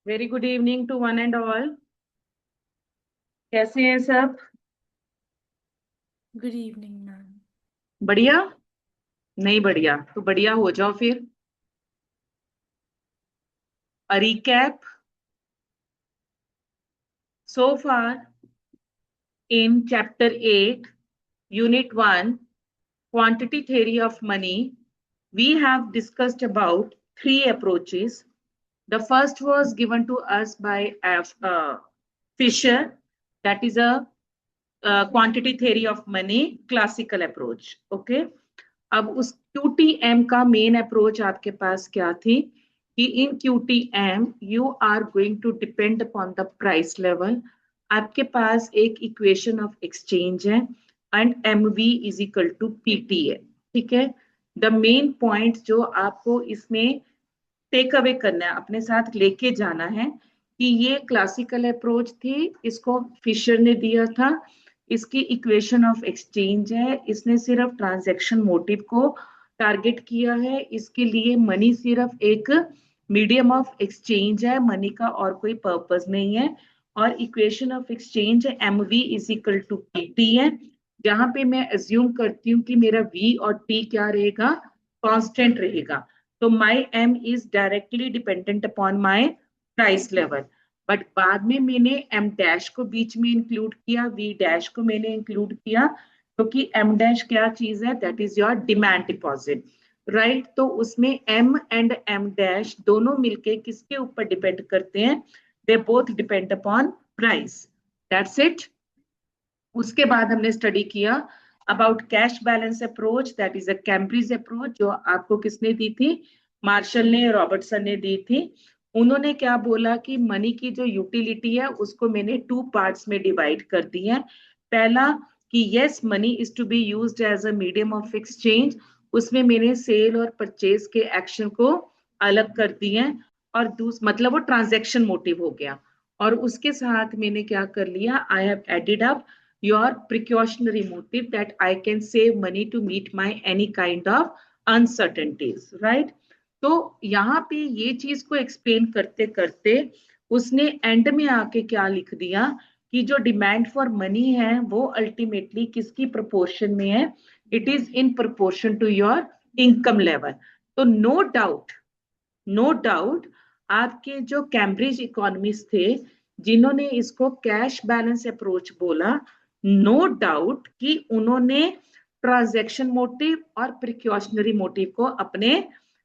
Very good evening to one and all. कैसे हैं सब? Good evening ma'am. बढ़िया? नहीं बढ़िया तो बढ़िया हो जाओ फिर। A recap so far in chapter 8 unit 1 quantity theory of money. We have discussed about three approaches. The first was given to us by Fisher, that is a quantity theory of money classical approach. Okay. अब उस QTM का main approach आपके पास क्या थी कि in QTM you are going to depend upon the price level. आपके पास एक इक्वेशन ऑफ एक्सचेंज है and MV is equal to PT है। ठीक है। द मेन पॉइंट जो आपको इसमें टेक अवे करना है, अपने साथ लेके जाना है कि ये क्लासिकल अप्रोच थी, इसको फिशर ने दिया था। इसकी इक्वेशन ऑफ एक्सचेंज है, इसने सिर्फ ट्रांजैक्शन मोटिव को टारगेट किया है। इसके लिए मनी सिर्फ एक मीडियम ऑफ एक्सचेंज है, मनी का और कोई पर्पस नहीं है। और इक्वेशन ऑफ एक्सचेंज है MV is equal to PT है, जहां पे मैं अज्यूम करती हूँ कि मेरा V और T क्या रहेगा, कांस्टेंट रहेगा। तो माई M is directly dependent upon my price level. But बाद में मैंने M डैश को बीच में इंक्लूड किया, V डैश को मैंने इंक्लूड किया, क्योंकि M डैश क्या चीज है, that is your demand deposit. Right. तो उसमें M एंड M डैश दोनों मिलके किसके ऊपर डिपेंड करते हैं? They both depend upon price. That's it. उसके बाद हमने स्टडी किया about cash balance approach, that is a Cambridge approach, जो आपको किसने दी थी? मार्शल ने, रॉबर्टसन ने दी थी। उन्होंने क्या बोला कि मनी की जो यूटिलिटी है उसको मैंने टू पार्ट्स में डिवाइड कर दी है। पहला कि yes money is to be used as a medium of exchange, उसमें मैंने सेल और परचेज के एक्शन को अलग कर दिए। और मतलब वो ट्रांजैक्शन मोटिव हो गया। और उसके साथ मैंने क्या कर लिया, I have added up your precautionary motive that I can save money to meet my any kind of uncertainties, right? तो यहाँ पे ये चीज को एक्सप्लेन करते करते उसने एंड में आके क्या लिख दिया कि जो डिमांड फॉर मनी है वो अल्टीमेटली किसकी प्रोपोर्शन में है? It is in proportion to your income level. तो नो डाउट आपके जो कैम्ब्रिज इकोनॉमिस्ट थे जिन्होंने इसको कैश बैलेंस अप्रोच बोला, नो डाउट कि उन्होंने ट्रांजैक्शन मोटिव और प्रिकॉशनरी मोटिव को अपने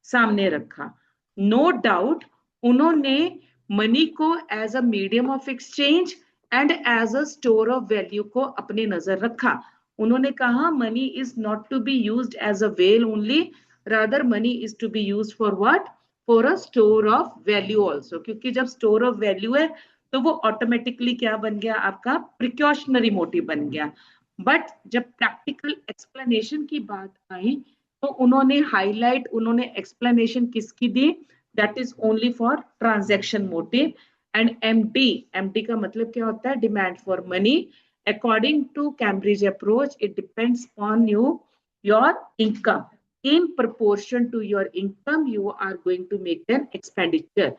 सामने रखा। नो डाउट उन्होंने मनी को as a medium of exchange and as a store of value को अपने नजर रखा। उन्होंने कहा money is not to be used as a well only, rather money is to be used for what? For a store of value also, क्योंकि जब store of value है तो वो ऑटोमेटिकली क्या बन गया, आपका प्रिकॉशनरी मोटिव बन गया। बट जब प्रैक्टिकल एक्सप्लेनेशन की बात आई तो उन्होंने एक्सप्लेनेशन किसकी दी? That is only for transaction motive. And MD का मतलब क्या होता है? Demand for money. According to Cambridge approach it depends on your income. in proportion to your income you are going to make an expenditure।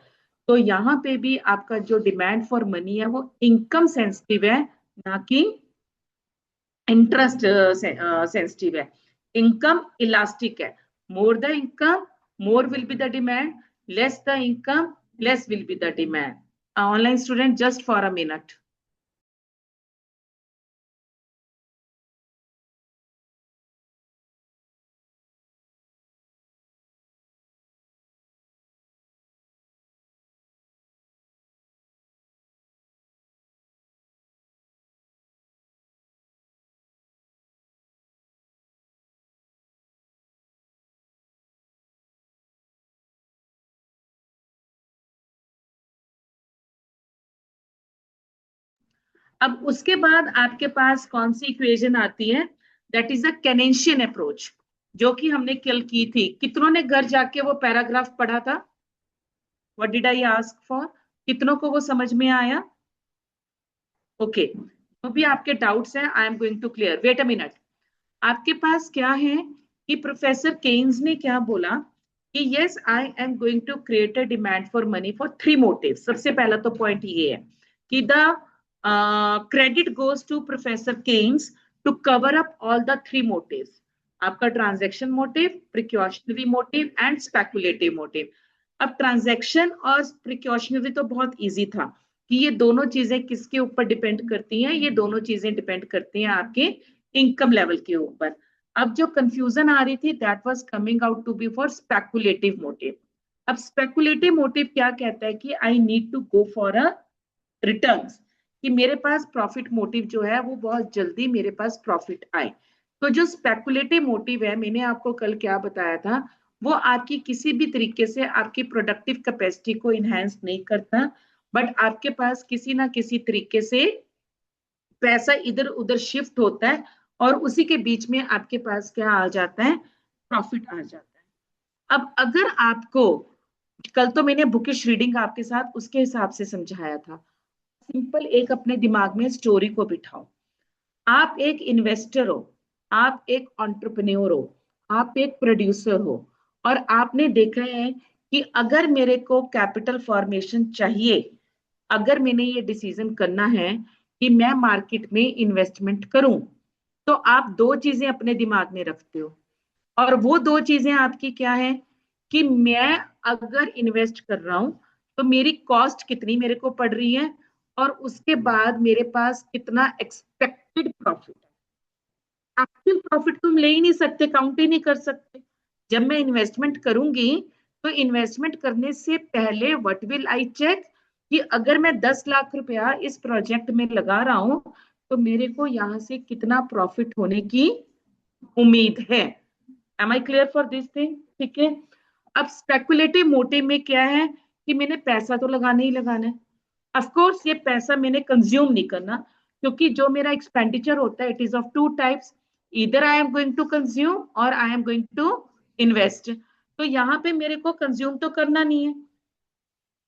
तो यहाँ पे भी आपका जो डिमांड फॉर मनी है वो इनकम सेंसिटिव है, ना कि इंटरेस्ट सेंसिटिव है। इनकम इलास्टिक है। More the income more will be the demand, less the income less will be the demand. Online student just for a minute. अब उसके बाद आपके पास कौन सी इक्वेशन आती है? दैट इज अ केनेशियन अप्रोच, जो कि हमने कल की थी। कितनों ने घर जाके वो पैराग्राफ पढ़ा था? What did I ask for? कितनों को वो समझ में आया? ओके। जो भी आपके डाउट्स हैं I am going to clear. Wait a minute. आपके पास क्या है कि प्रोफेसर केन्स ने क्या बोला कि yes I am going to create a demand for money for three motive. सबसे पहला तो पॉइंट ये है कि the credit goes to professor Keynes to cover up all the three motives. आपका transaction motive, precautionary motive and speculative motive. अब transaction और precautionary तो बहुत इजी था कि ये दोनों चीजें किसके ऊपर डिपेंड करती हैं, ये दोनों चीजें डिपेंड करती हैं आपके इनकम लेवल के ऊपर। अब जो कंफ्यूजन आ रही थी that was coming out to be for speculative motive. अब स्पेकुलेटिव मोटिव क्या कहता है कि I need to go for a returns, कि मेरे पास प्रॉफिट मोटिव जो है वो बहुत जल्दी मेरे पास प्रॉफिट आए। तो जो स्पेकुलेटिव मोटिव है, मैंने आपको कल क्या बताया था, वो आपकी किसी भी तरीके से आपकी प्रोडक्टिव कैपेसिटी को इनहेंस नहीं करता, बट आपके पास किसी ना किसी तरीके से पैसा इधर उधर शिफ्ट होता है और उसी के बीच में आपके पास क्या आ जाता है, प्रॉफिट आ जाता है। अब अगर आपको, कल तो मैंने बुकिश रीडिंग आपके साथ उसके हिसाब से समझाया था, सिंपल एक अपने दिमाग में स्टोरी को बिठाओ। आप एक इन्वेस्टर हो, आप एक एंटरप्रेन्योर हो, आप एक प्रोड्यूसर हो, और आपने देखा है कि अगर मेरे को कैपिटल फॉर्मेशन चाहिए, अगर मैंने ये डिसीजन करना है कि मैं मार्केट में इन्वेस्टमेंट करूं, तो आप दो चीजें अपने दिमाग में रखते हो, और वो दो चीजें आपकी क्या है कि मैं अगर इन्वेस्ट कर रहा हूं तो मेरी कॉस्ट कितनी मेरे को पड़ रही है, और उसके बाद मेरे पास कितना एक्सपेक्टेड प्रॉफिट है। एक्चुअल प्रॉफिट तुम ले ही नहीं सकते, काउंट ही नहीं कर सकते। जब मैं इन्वेस्टमेंट करूंगी तो इन्वेस्टमेंट करने से पहले व्हाट विल आई चेक, कि अगर मैं 10 लाख रुपया इस प्रोजेक्ट में लगा रहा हूं तो मेरे को यहां से कितना प्रॉफिट होने की उम्मीद है। Am I clear for this thing? ठीक है। अब स्पेकुलेटिव मोटिव में क्या है कि मैंने पैसा तो लगाना ही लगाना है। ऑफ कोर्स ये पैसा मैंने कंज्यूम नहीं करना, क्योंकि जो मेरा एक्सपेंडिचर होता है it is of two types, इधर I am going to consume और I am going to invest. तो यहाँ पे मेरे को कंज्यूम तो करना नहीं है,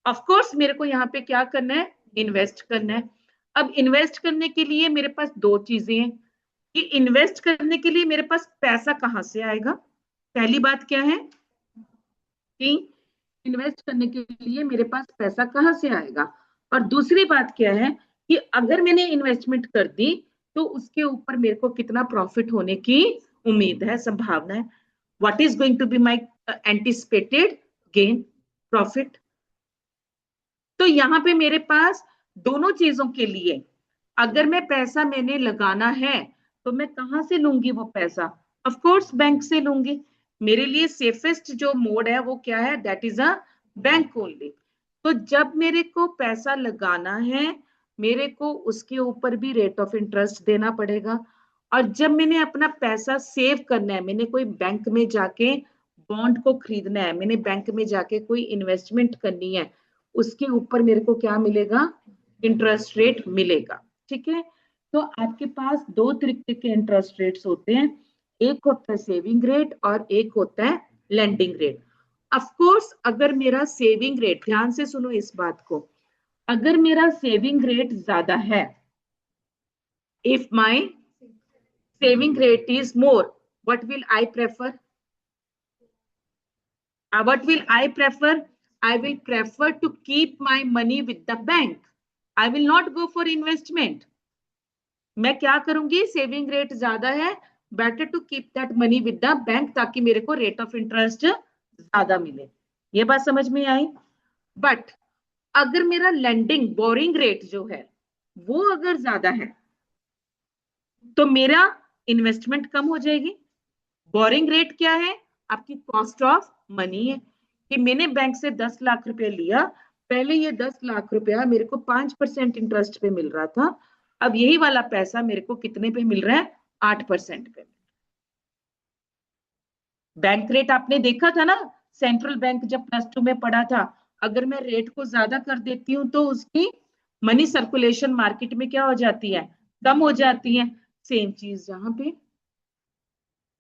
ऑफ कोर्स मेरे को यहाँ पे क्या करना है, इन्वेस्ट करना है। अब इन्वेस्ट करने के लिए मेरे पास दो चीजें हैं कि इन्वेस्ट करने के लिए मेरे पास पैसा कहाँ से आएगा। पहली बात क्या है कि इन्वेस्ट करने के लिए मेरे पास पैसा कहाँ से आएगा, और दूसरी बात क्या है कि अगर मैंने इन्वेस्टमेंट कर दी तो उसके ऊपर मेरे को कितना प्रॉफिट होने की उम्मीद है, संभावना है। What is going to be my anticipated gain, profit. तो यहाँ पे मेरे पास दोनों चीजों के लिए, अगर मैं पैसा मैंने लगाना है तो मैं कहाँ से लूंगी वो पैसा, ऑफ कोर्स बैंक से लूंगी। मेरे लिए सेफेस्ट जो मोड है वो क्या है, that is a bank only. तो जब मेरे को पैसा लगाना है, मेरे को उसके ऊपर भी रेट ऑफ इंटरेस्ट देना पड़ेगा। और जब मैंने अपना पैसा सेव करना है, मैंने कोई बैंक में जाके बॉन्ड को खरीदना है, मैंने बैंक में जाके कोई इन्वेस्टमेंट करनी है, उसके ऊपर मेरे को क्या मिलेगा, इंटरेस्ट रेट मिलेगा। ठीक है। तो आपके पास दो तरीके के इंटरेस्ट रेट्स होते हैं, एक होता है सेविंग रेट और एक होता है लेंडिंग रेट। ऑफ कोर्स अगर मेरा सेविंग रेट, ध्यान से सुनो इस बात को, अगर मेरा सेविंग रेट ज्यादा है, if my saving rate is more, what will I prefer, what will I prefer? I will prefer to keep my money with the bank. I will not go for investment. मैं क्या करूंगी, saving rate ज्यादा है, better to keep that money with the bank, ताकि मेरे को rate of interest ज्यादा मिले। ये बात समझ में आई? बट अगर मेरा लेंडिंग बोरिंग रेट जो है वो अगर ज्यादा है तो मेरा इन्वेस्टमेंट कम हो जाएगी। बोरिंग रेट क्या है, आपकी कॉस्ट ऑफ मनी है, कि मैंने बैंक से 10 लाख रुपया लिया, पहले ये 10 लाख रुपया मेरे को 5% इंटरेस्ट पे मिल रहा था, अब यही वाला पैसा मेरे को कितने पे मिल रहा है, 8% पे। बैंक रेट आपने देखा था ना, सेंट्रल बैंक जब +2 में पढ़ा था, अगर मैं रेट को ज्यादा कर देती हूँ तो उसकी मनी सर्कुलेशन मार्केट में क्या हो जाती है, कम हो जाती है। सेम चीज यहाँ पे,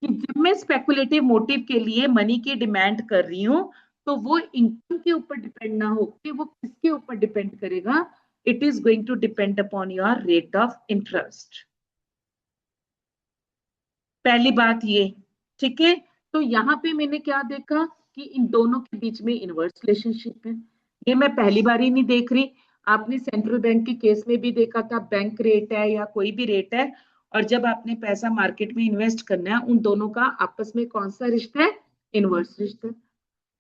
कि जब मैं स्पेकुलेटिव मोटिव के लिए मनी की डिमांड कर रही हूँ तो वो इनकम के ऊपर डिपेंड ना होकर वो किसके ऊपर डिपेंड करेगा, it is going to depend upon your rate of interest. पहली बात ये, ठीक है। तो यहाँ पे मैंने क्या देखा कि इन दोनों के बीच में इनवर्स रिलेशनशिप है। ये मैं पहली बार ही नहीं देख रही, आपने सेंट्रल बैंक के केस में भी देखा था, बैंक रेट है या कोई भी रेट है, और जब आपने पैसा मार्केट में इन्वेस्ट करना है, उन दोनों का आपस में कौन सा रिश्ता है? इनवर्स रिश्ता।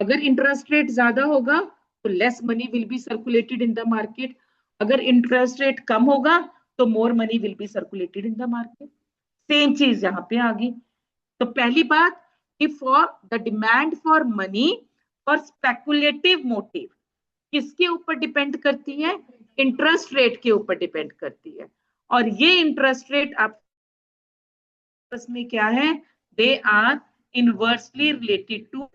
अगर इंटरेस्ट रेट ज्यादा होगा तो less money will be circulated in the market, अगर इंटरेस्ट रेट कम होगा तो more money will be circulated in the market. Same चीज यहाँ पे आ गई। तो पहली बात कि for the demand for money for speculative motive किसके ऊपर डिपेंड करती है? इंटरेस्ट रेट के ऊपर डिपेंड करती है। और ये इंटरेस्ट रेट आपस में क्या है? They are inversely related to,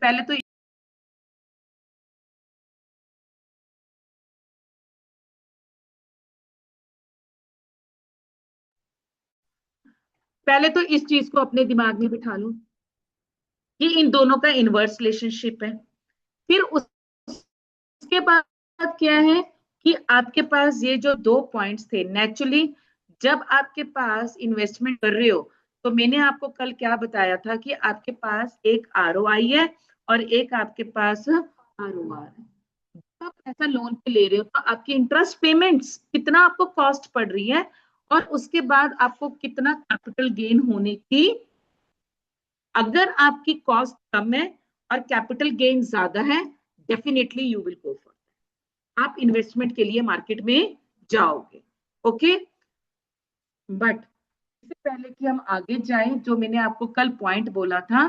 पहले तो इस चीज को अपने दिमाग में बिठा लो कि इन दोनों का इनवर्स रिलेशनशिप है। फिर उसके बाद क्या है कि आपके पास ये जो दो पॉइंट्स थे, नेचुरली जब आपके पास इन्वेस्टमेंट कर रहे हो, तो मैंने आपको कल क्या बताया था कि आपके पास एक आरओआई है और एक आपके पास आरओआर है। आप पैसा लोन पे ले रहे हो तो आपकी इंटरेस्ट पेमेंट्स कितना आपको कॉस्ट पड़ रही है, और उसके बाद आपको कितना कैपिटल गेन होने की, अगर आपकी कॉस्ट कम है और कैपिटल गेन ज्यादा है, definitely you will go for, आप इन्वेस्टमेंट के लिए मार्केट में जाओगे। ओके, बट इससे पहले कि हम आगे जाएं, जो मैंने आपको कल पॉइंट बोला था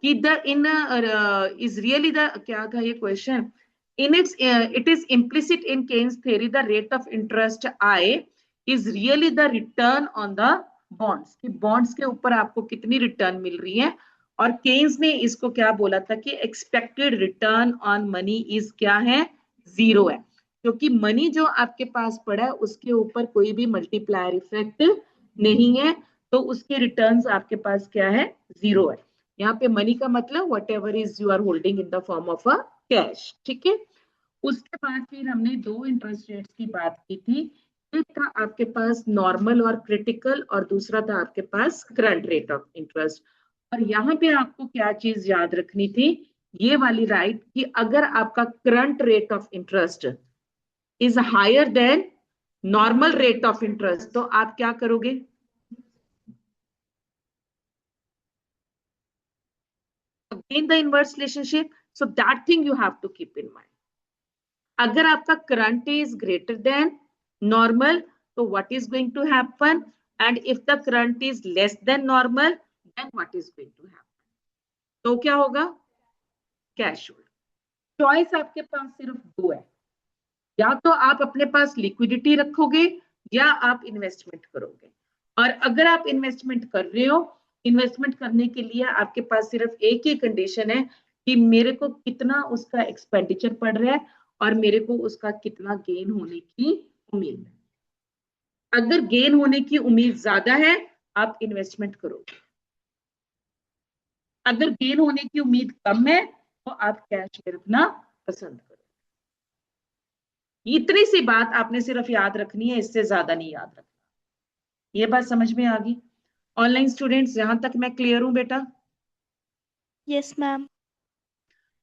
कि the in is really the, क्या था ये question, in its it is implicit in Keynes theory the rate of interest i is really the return on the bonds, कि बॉन्ड्स के ऊपर आपको कितनी रिटर्न मिल रही है। और केन्स ने इसको क्या बोला था कि expected return on money is क्या है? जीरो है, क्योंकि मनी जो आपके पास पड़ा है उसके ऊपर कोई भी मल्टीप्लायर इफेक्ट नहीं है, तो उसके रिटर्न्स आपके पास क्या है? जीरो है। यहाँ पे मनी का मतलब whatever is you are holding in the form of a cash, ठीक है। उसके बाद फिर हमने दो इंटरेस्ट रेट्स की बात की थी, एक था आपके पास नॉर्मल और क्रिटिकल, और दूसरा था आपके पास करंट रेट ऑफ इंटरेस्ट। और यहाँ पे आपको क्या चीज याद रखनी थी, ये वाली राइट, कि अगर आपका current rate of interest is higher than normal rate of interest, तो आप क्या करोगे? Again the inverse relationship, so that thing you have to keep in mind. अगर आपका current is greater than normal, तो what is going to happen, and if the current is less than normal, then what is going to happen? तो क्या होगा? Cash hold. Choice आपके पास सिर्फ दो है, या तो आप अपने पास लिक्विडिटी रखोगे या आप इन्वेस्टमेंट करोगे। और अगर आप इन्वेस्टमेंट कर रहे हो, इन्वेस्टमेंट करने के लिए आपके पास सिर्फ एक ही कंडीशन है कि मेरे को कितना उसका एक्सपेंडिचर पड़ रहा है और मेरे को उसका कितना गेन होने की उम्मीद है। अगर गेन होने की उम्मीद ज्यादा है, आप इन्वेस्टमेंट करोगे, अगर गेन होने की उम्मीद कम है तो आप कैश में रखना पसंद करो। इतनी सी बात आपने सिर्फ याद रखनी है, इससे ज्यादा नहीं याद रखना। ये बात समझ में आ गई? ऑनलाइन स्टूडेंट्स, यहां तक मैं क्लियर हूं बेटा? Yes ma'am.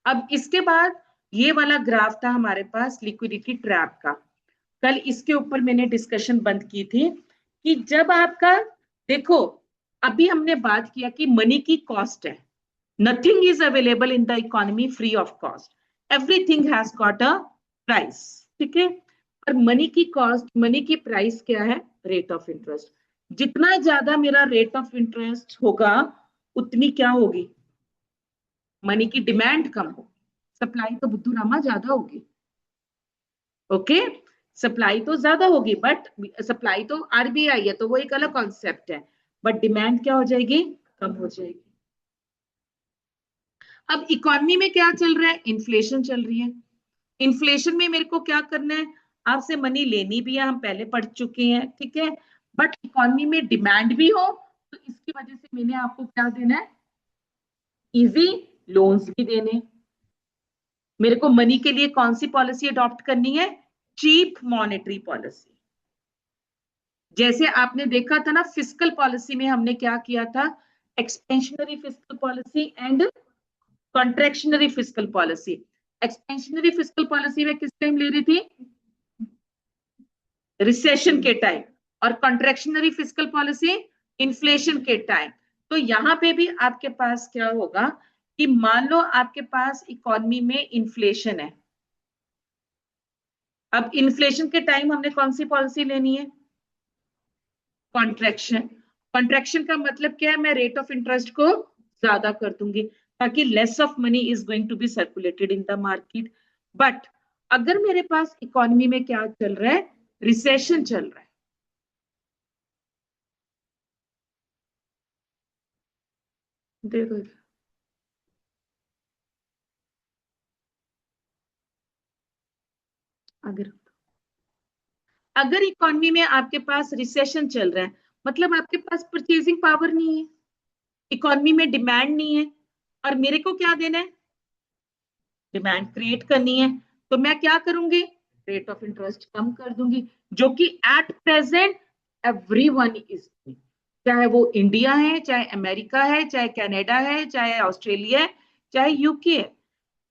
अब इसके बाद ये वाला ग्राफ था हमारे पास लिक्विडिटी ट्रैप का, कल इसके ऊपर मैंने डिस्कशन बंद की थी कि जब आपका, देखो अभी हमने बात किया कि मनी की कॉस्ट है, nothing is available in the economy free of cost, everything has got a price, ठीक है। और मनी की कॉस्ट, मनी की प्राइस क्या है? Rate of interest. जितना ज्यादा मेरा रेट ऑफ इंटरेस्ट होगा, उतनी क्या होगी? मनी की डिमांड कम हो, सप्लाई तो बुद्धू रामा ज्यादा होगी। ओके, सप्लाई तो ज्यादा होगी, बट सप्लाई तो आरबीआई है तो वो एक अलग कॉन्सेप्ट है, बट डिमांड क्या हो जाएगी? कम हो जाएगी। अब इकोनॉमी में क्या चल रहा है? इन्फ्लेशन चल रही है। इन्फ्लेशन में मेरे को क्या करना है? आपसे मनी लेनी भी है, हम पहले पढ़ चुके हैं, ठीक है। बट इकोनॉमी में डिमांड भी हो, तो इसकी वजह से मैंने आपको क्या देना है? इजी लोन्स भी देने। मेरे को मनी के लिए कौन सी पॉलिसी अडॉप्ट करनी है? Cheap monetary policy. जैसे आपने देखा था ना, फिस्कल पॉलिसी में हमने क्या किया था? Expansionary fiscal policy and contractionary fiscal policy. Expansionary fiscal policy में किस टाइम ले रही थी? रिसेशन के टाइम। और कॉन्ट्रेक्शनरी फिस्कल पॉलिसी इन्फ्लेशन के टाइम। तो यहां पे भी आपके पास क्या होगा कि मान लो आपके पास इकोनॉमी में इन्फ्लेशन है। अब इन्फ्लेशन के टाइम हमने कौन सी पॉलिसी लेनी है? कॉन्ट्रैक्शन। कॉन्ट्रैक्शन का मतलब क्या है? मैं रेट ऑफ इंटरेस्ट को ज्यादा कर दूंगी ताकि less of money is going to be circulated in the market. But अगर मेरे पास इकोनॉमी में क्या चल रहा है? रिसेशन चल रहा है। देखो अगर इकोनॉमी में आपके पास रिसेशन चल रहा है, मतलब आपके पास परचेजिंग पावर नहीं है, इकोनॉमी में डिमांड नहीं है, और मेरे को क्या देना है? डिमांड क्रिएट करनी है। तो मैं क्या करूंगी? रेट ऑफ इंटरेस्ट कम कर दूंगी, जो कि एट प्रेजेंट एवरीवन इज, चाहे वो इंडिया है, चाहे अमेरिका है, चाहे कनाडा है, चाहे ऑस्ट्रेलिया है, चाहे यूके है।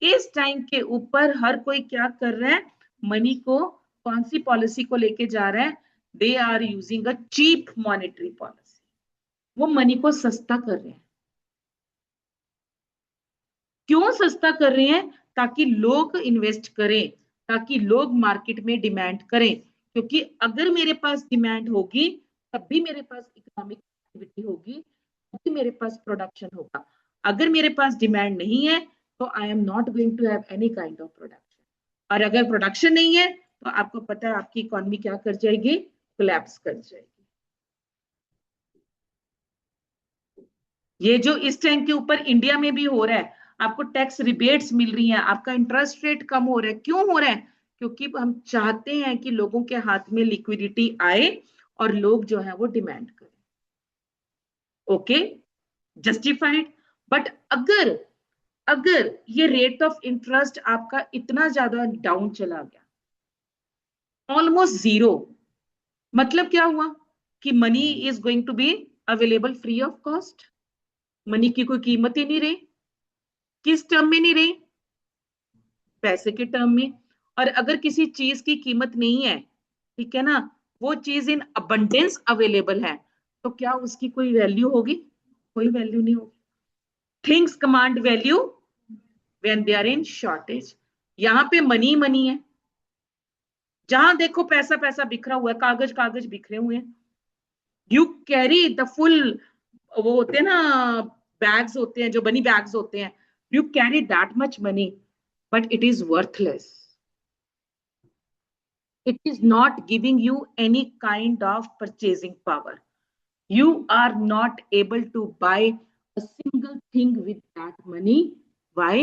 इस टाइम के ऊपर हर कोई क्या कर रहा है? मनी को कौन सी पॉलिसी को लेके जा रहा है? They are using a cheap monetary policy. वो मनी को सस्ता कर रहे हैं। क्यों सस्ता कर रहे हैं? ताकि लोग इन्वेस्ट करें, ताकि लोग मार्केट में डिमांड करें। क्योंकि अगर मेरे पास डिमांड होगी तब भी मेरे पास इकोनॉमिक एक्टिविटी होगी, तभी मेरे पास प्रोडक्शन होगा। अगर मेरे पास डिमांड नहीं है तो I am not going to have any kind of production. और अगर प्रोडक्शन नहीं है तो आपको पता है आपकी इकोनॉमी क्या कर जाएगी? कोलैप्स कर जाएगी। ये जो इस टाइम के ऊपर इंडिया में भी हो रहा है, आपको टैक्स रिबेट्स मिल रही हैं, आपका इंटरेस्ट रेट कम हो रहा है, क्यों हो रहा है? क्योंकि हम चाहते हैं कि लोगों के हाथ में लिक्विडिटी आए और लोग जो है वो डिमांड करें। Okay, justified. बट अगर अगर ये रेट ऑफ इंटरेस्ट आपका इतना ज्यादा डाउन चला गया, ऑलमोस्ट जीरो, मतलब क्या हुआ कि money is going to be available free of cost. Money की कोई कीमत ही नहीं रही। किस टर्म में नहीं रही? पैसे के टर्म में। और अगर किसी चीज की कीमत नहीं है, ठीक है ना, वो चीज इन अबंडेंस अवेलेबल है, तो क्या उसकी कोई वैल्यू होगी? कोई वैल्यू नहीं होगी। Things command value when they are in shortage. यहां पे मनी मनी है, जहां देखो पैसा पैसा बिखरा हुआ है, कागज कागज बिखरे हुए हैं। यू कैरी द फुल, वो होते हैं ना, बैग्स होते हैं जो बनी बैग्स होते हैं, you carry that much money, but it is worthless. It is not giving you any kind of purchasing power. You are not able to buy a single thing with that money. Why?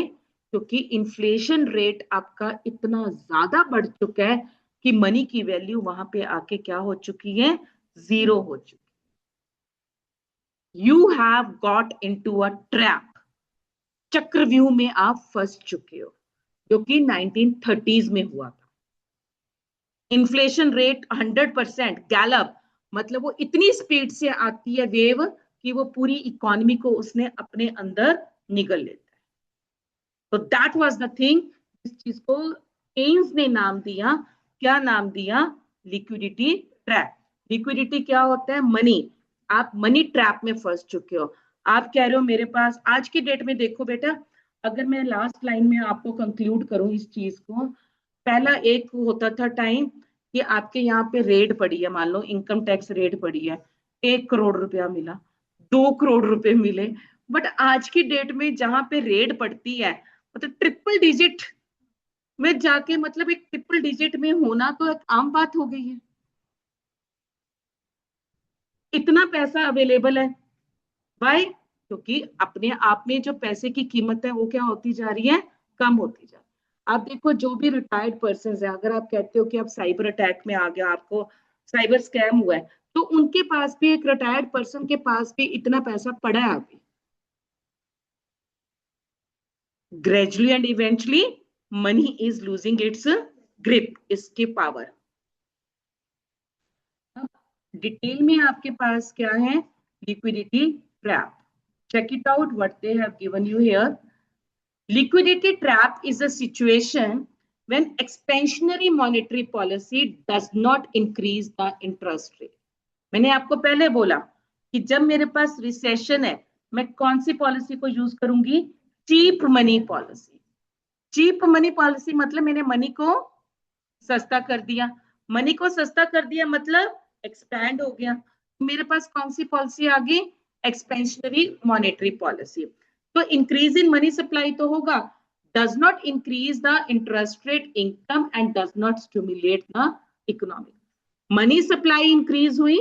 क्योंकि inflation rate आपका इतना ज्यादा बढ़ चुका है कि money की value वहां पे आके क्या हो चुकी है? जीरो हो चुकी। You have got into a trap. चक्रव्यूह में आप फंस चुके हो, जो कि 1930s में हुआ था। इन्फ्लेशन रेट 100% गैलप, मतलब वो इतनी स्पीड से आती है वेव कि वो पूरी इकोनॉमी को उसने अपने अंदर निगल लेता है। तो दैट वाज द थिंग, इस चीज को केन्स ने नाम दिया, क्या नाम दिया? Liquidity trap. लिक्विडिटी क्या होता है? मनी। आप मनी ट्रैप में फंस चुके हो। आप कह रहे हो मेरे पास आज की डेट में, देखो बेटा, अगर मैं लास्ट लाइन में आपको कंक्लूड करूं इस चीज को, पहला एक होता था टाइम कि आपके यहाँ पे रेड पड़ी है, मान लो इनकम टैक्स रेड पड़ी है, 1 करोड़ रुपया मिला, 2 करोड़ रुपए मिले। बट आज की डेट में जहां पे रेड पड़ती है, मतलब ट्रिपल डिजिट में जाके, मतलब एक ट्रिपल डिजिट में होना तो एक आम बात हो गई है। इतना पैसा अवेलेबल है। वाई? क्योंकि अपने आप में जो पैसे की कीमत है वो क्या होती जा रही है? कम होती जा रही है। आप देखो जो भी रिटायर्ड पर्सन है, अगर आप कहते हो कि आप साइबर अटैक में आ गया, आपको साइबर स्कैम हुआ है, तो उनके पास भी, एक रिटायर्ड पर्सन के पास भी इतना पैसा पड़ा है अभी। Gradually and eventually money is losing its grip, इसकी पावर। डिटेल में आपके पास क्या है? Liquidity trap. check it out what they have given you here. Liquidity trap is a situation when expansionary monetary policy does not increase the interest rate. मैंने आपको पहले बोला कि जब मेरे पास रिसेशन है, मैं कौन सी पॉलिसी को यूज करूंगी? Cheap money policy. Cheap money policy मतलब मैंने मनी को सस्ता कर दिया। मनी को सस्ता कर दिया मतलब एक्सपैंड हो गया। मेरे पास कौन सी पॉलिसी आ गई? Expansionary monetary policy. तो इंक्रीज इन मनी सप्लाई तो होगा, does not increase the interest rate income and does not stimulate the economy. Money supply increase हुई,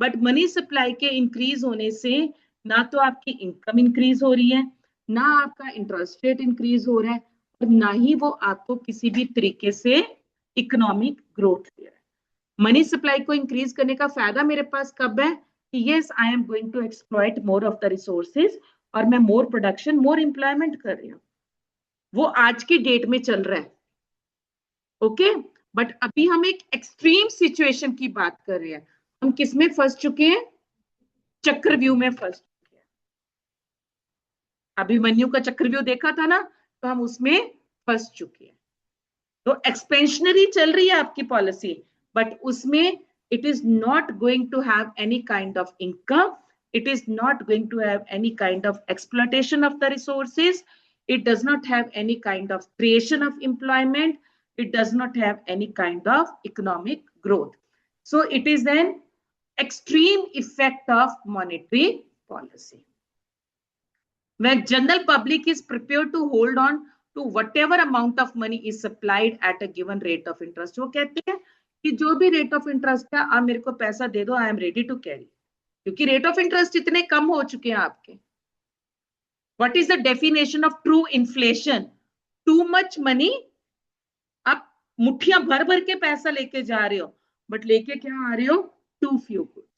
बट मनी सप्लाई के इंक्रीज होने से ना तो आपकी इनकम इंक्रीज हो रही है, ना आपका इंटरेस्ट रेट इंक्रीज हो रहा है, और ना ही वो आपको किसी भी तरीके से इकोनॉमिक ग्रोथ दे रहा है। मनी सप्लाई को इंक्रीज करने का फायदा मेरे पास कब है? कि yes, I am going to exploit more of the resources और मैं मोर प्रोडक्शन, मोर एम्प्लॉयमेंट कर रही हूँ। वो आज की डेट में चल रहा है, ओके। बट अभी हम एक एक्सट्रीम सिचुएशन की बात कर रहे हैं। हम किस में फंस चुके हैं? चक्रव्यूह में फंस चुके हैं। अभिमन्यु का चक्रव्यूह देखा था ना, तो हम उसमें फंस चुके हैं। तो एक्सपेंशनरी चल रही है आपकी पॉलिसी, बट उसमें it is not going to have any kind of income, it is not going to have any kind of exploitation of the resources, it does not have any kind of creation of employment, it does not have any kind of economic growth. So it is an extreme effect of monetary policy. When general public is prepared to hold on to whatever amount of money is supplied at a given rate of interest, वो कहते हैं कि जो भी rate of interest है, आप मेरे को पैसा दे दो, I am ready to carry, क्योंकि रेट ऑफ इंटरेस्ट इतने कम हो चुके हैं आपके। What is the definition of true inflation? Too much money. आप मुट्ठियां भर भर के पैसा लेके जा रहे हो, बट लेके क्या आ रहे हो? Too few goods.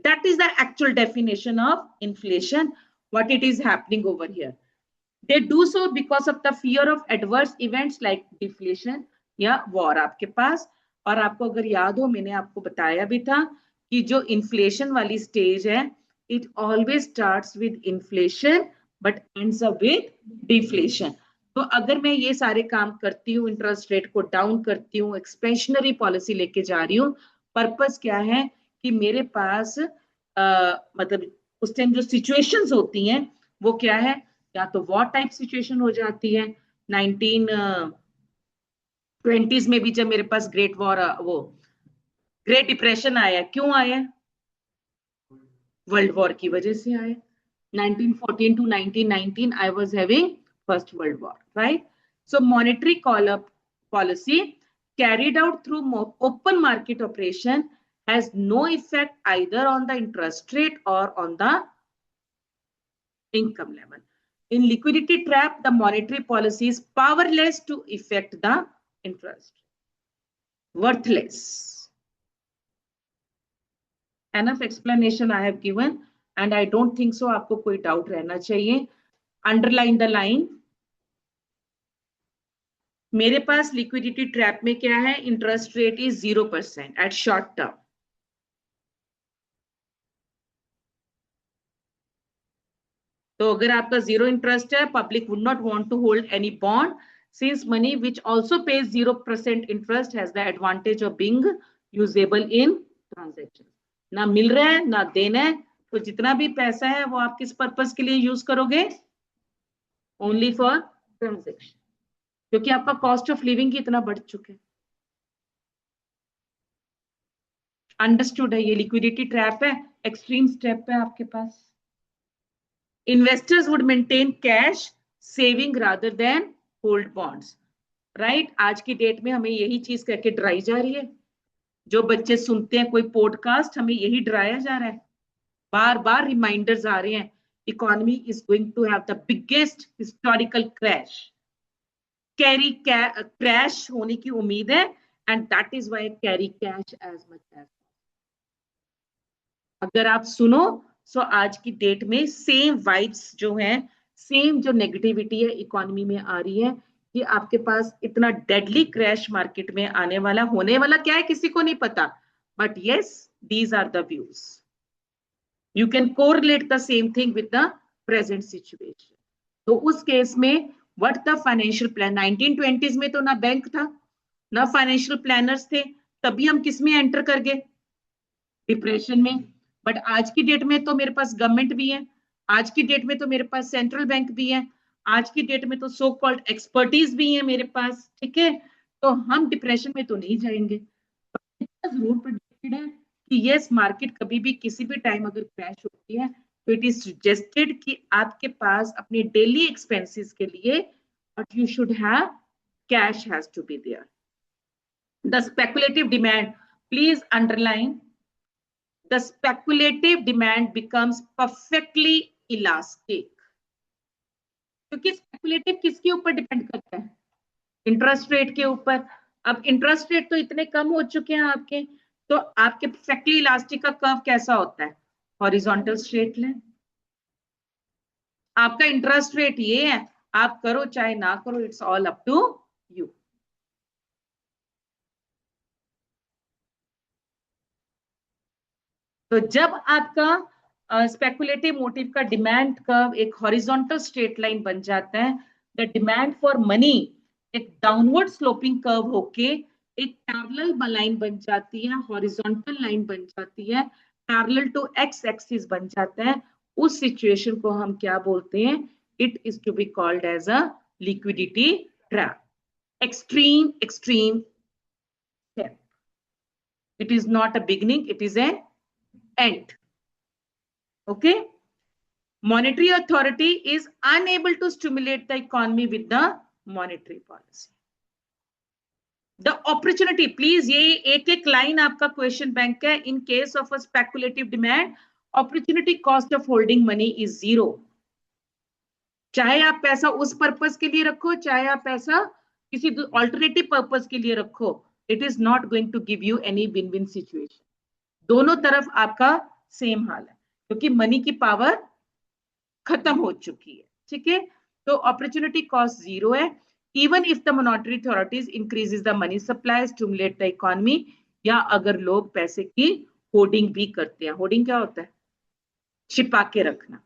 That is the actual definition of inflation, what it is happening over here. They do so because of the fear of adverse events like deflation या war आपके पास। और आपको अगर याद हो, मैंने आपको बताया भी था कि जो इन्फ्लेशन वाली स्टेज है, it always starts with inflation but ends up with deflation. तो अगर मैं ये सारे काम करती हूँ, इंटरेस्ट रेट को डाउन करती हूँ, एक्सपेंशनरी पॉलिसी लेके जा रही हूँ, पर्पस क्या है कि मेरे पास मतलब उस टाइम जो सिचुएशंस होती हैं वो क्या है? या तो वॉर टाइप सिचुएशन हो जाती है। 1920s में भी जब मेरे पास ग्रेट वॉर, वो ग्रेट डिप्रेशन आया, क्यों आया? वर्ल्ड वॉर की वजह से आया। 1914 to 1919 I was having first world war, right? So monetary policy carried out through open market operation has no effect either on the interest rate or on the income level. In liquidity trap, the monetary policy is powerless to affect the interest. Worthless. Enough explanation I have given and I don't think so आपको कोई doubt रहना चाहिए. Underline the line. मेरे पास liquidity trap में क्या है? Interest rate is 0% at short term. तो अगर आपका जीरो इंटरेस्ट है, public would not want to hold any bond since money which also pays 0% interest has the advantage of being usable in transaction. ना मिल रहा है ना देना है, तो जितना भी पैसा है वो आप किस पर्पस के लिए यूज करोगे? ओनली फॉर ट्रांजैक्शन, क्योंकि आपका कॉस्ट ऑफ लिविंग कितना बढ़ चुका है। अंडरस्टूड है? ये लिक्विडिटी ट्रैप है, एक्सट्रीम स्टेप है आपके पास। Investors would maintain cash saving rather than hold bonds, right? आज की डेट में हमें यही चीज करके डराई जा रही है। जो बच्चे सुनते हैं कोई पॉडकास्ट, हमें यही डराया जा रहा है। बार बार रिमाइंडर्स आ रहे हैं, economy is going to have the biggest historical crash. Carry crash होने की उम्मीद है and that is why carry cash as much as. अगर आप सुनो सो आज की डेट में सेम वाइब्स जो है, सेम जो नेगेटिविटी है इकोनॉमी में आ रही है कि आपके पास इतना डेडली क्रैश मार्केट में आने वाला, होने वाला क्या है किसी को नहीं पता, but yes these are the views. You can correlate the same thing with the present situation. तो उस केस में what the financial plan, 1920s में तो ना बैंक था ना फाइनेंशियल प्लानर्स थे, तभी हम किस में एंटर कर गए, डिप्रेशन में। बट आज की डेट में तो मेरे पास गवर्नमेंट भी है, आज की डेट में तो मेरे पास सेंट्रल बैंक भी है, आज की डेट में तो सो कॉल्ड एक्सपर्टीज भी है मेरे पास, ठीक है। तो हम डिप्रेशन में तो नहीं जाएंगे। जरूर प्रेडिक्टेड है कि यस मार्केट कभी भी किसी भी टाइम अगर क्रैश होती है तो इट इज सजेस्टेड कि आपके पास अपने डेली एक्सपेंसेस के लिए but you should have cash has to be there. The speculative demand, please underline, the speculative demand becomes perfectly elastic, क्योंकि स्पेकुलेटिव किसके ऊपर डिपेंड करता है, इंटरेस्ट रेट के ऊपर। अब इंटरेस्ट रेट तो इतने कम हो चुके हैं आपके, तो आपके परफेक्टली इलास्टिक का कर्व कैसा होता है, हॉरिजॉन्टल स्ट्रेट लाइन। आपका इंटरेस्ट रेट ये है, आप करो चाहे ना करो, it's all up to you. तो जब आपका स्पेकुलेटिव मोटिव का डिमांड कर्व एक हॉरिजॉन्टल स्ट्रेट लाइन बन जाता है, द डिमांड फॉर मनी एक डाउनवर्ड स्लोपिंग कर्व होके एक पैरेलल लाइन बन जाती है, हॉरिजॉन्टल लाइन बन जाती है, पैरेलल टू एक्स एक्सिस बन जाता है। उस सिचुएशन को हम क्या बोलते हैं, it is to be called as a liquidity trap, extreme extreme step. It is not a beginning, it is a end. Okay, monetary authority is unable to stimulate the economy with the monetary policy. The opportunity, please ये एक एक line आपका question bank है, in case of a speculative demand opportunity cost of holding money is zero। चाहे आप पैसा उस purpose के लिए रखो, चाहे आप पैसा किसी ऑल्टरनेटिव पर्पस के लिए रखो, it is not going to give you any win win situation. दोनों तरफ आपका सेम हाल है, क्योंकि मनी की पावर खत्म हो चुकी है, ठीक है। तो अपॉर्चुनिटी कॉस्ट जीरो है, even if the monetary authorities increases the money supply stimulate the economy, या अगर लोग पैसे की होर्डिंग भी करते हैं। होर्डिंग क्या होता है, छिपा के रखना।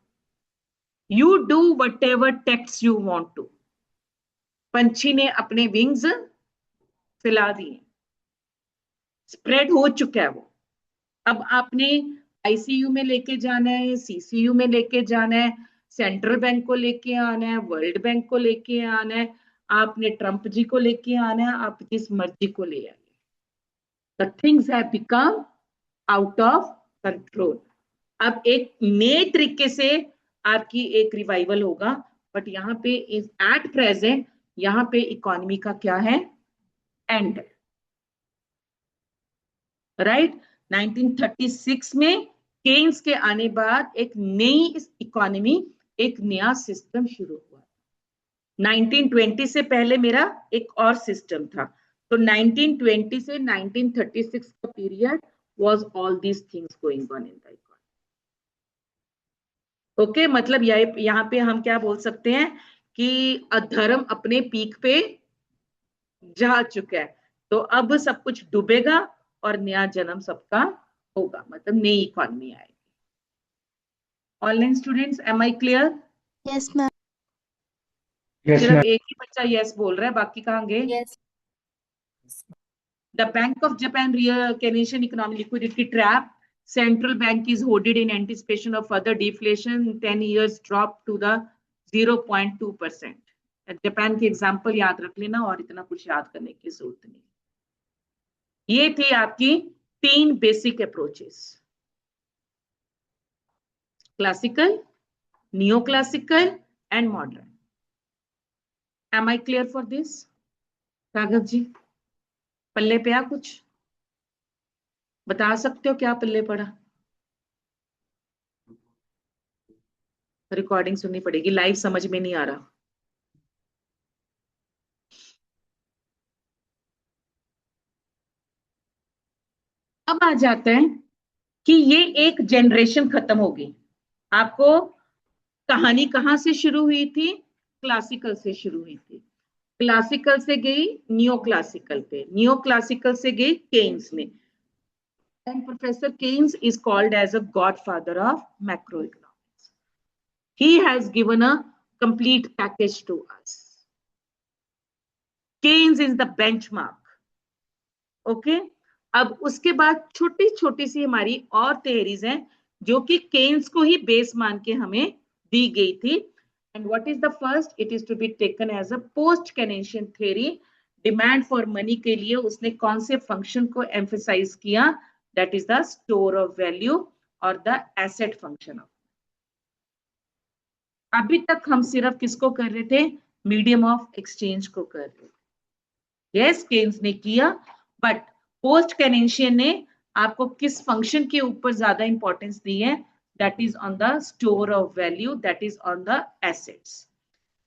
You do whatever takes you want to, पंछी ने अपने विंग्स फैला दिए, स्प्रेड हो चुका है वो। अब आपने आईसीयू में लेके जाना है, सीसीयू में लेके जाना है, सेंट्रल बैंक को लेके आना है, वर्ल्ड बैंक को लेके आना है, आपने ट्रंप जी को लेके आना है, आप जिस मर्जी को ले आइए। The things have become out of control. अब एक नए तरीके से आपकी एक रिवाइवल होगा, बट यहाँ पे इज एट प्रेजेंट यहाँ पे इकोनॉमी का क्या है, एंड, राइट। 1936 में केन्स के आने बाद एक नई इकोनॉमी, एक नया सिस्टम शुरू हुआ। 1920 से पहले मेरा एक और सिस्टम था, तो 1920 से 1936 का period was all these things going on in the economy. Okay, मतलब यहाँ पे हम क्या बोल सकते हैं कि अधर्म अपने पीक पे जा चुका है, तो अब सब कुछ डूबेगा और नया जन्म सबका होगा, मतलब नई इकोनॉमी आएगी। Online students, am I clear? Yes ma'am. सिर्फ एक ही बच्चा यस बोल रहा है, बाकी कहाँ गए? Yes. The Bank of Japan recognition economic liquidity trap. Central bank is hoarded in anticipation of further deflation. 10 years drop to the 0.2%. Japan के एग्जाम्पल याद रख लेना, और इतना कुछ याद करने की जरूरत नहीं। ये थी आपकी 3 basic approaches, classical, neo classical and modern. Am I clear for this? Raghav ji, पल्ले पे आ कुछ बता सकते हो, क्या पल्ले पड़ा? रिकॉर्डिंग सुननी पड़ेगी, लाइव समझ में नहीं आ रहा। अब आ जाता है कि ये एक जनरेशन खत्म होगी। आपको कहानी कहां से शुरू हुई थी? क्लासिकल से शुरू हुई थी, क्लासिकल से गई नियो क्लासिकल पे, नियो क्लासिकल से गई केन्स में, and Professor Keynes is called as a godfather of macroeconomics. He has given a complete package to us. Keynes is the benchmark. Okay अब उसके बाद छोटी छोटी सी हमारी और थियरीज हैं जो कि केन्स को ही बेस मान के हमें दी गई थी. And what is the first? It is to be taken as a post Keynesian theory. Demand for money के लिए उसने कौन से फंक्शन को एम्फेसाइज किया? That is the store of value और द एसेट फंक्शन ऑफ. अभी तक हम सिर्फ किसको कर रहे थे? मीडियम ऑफ एक्सचेंज को कर रहे थे. यस, केन्स ने किया, बट पोस्ट केनेशियन ने आपको किस फंक्शन के ऊपर ज्यादा इंपॉर्टेंस दी है? That is on the store of value, that is on the assets.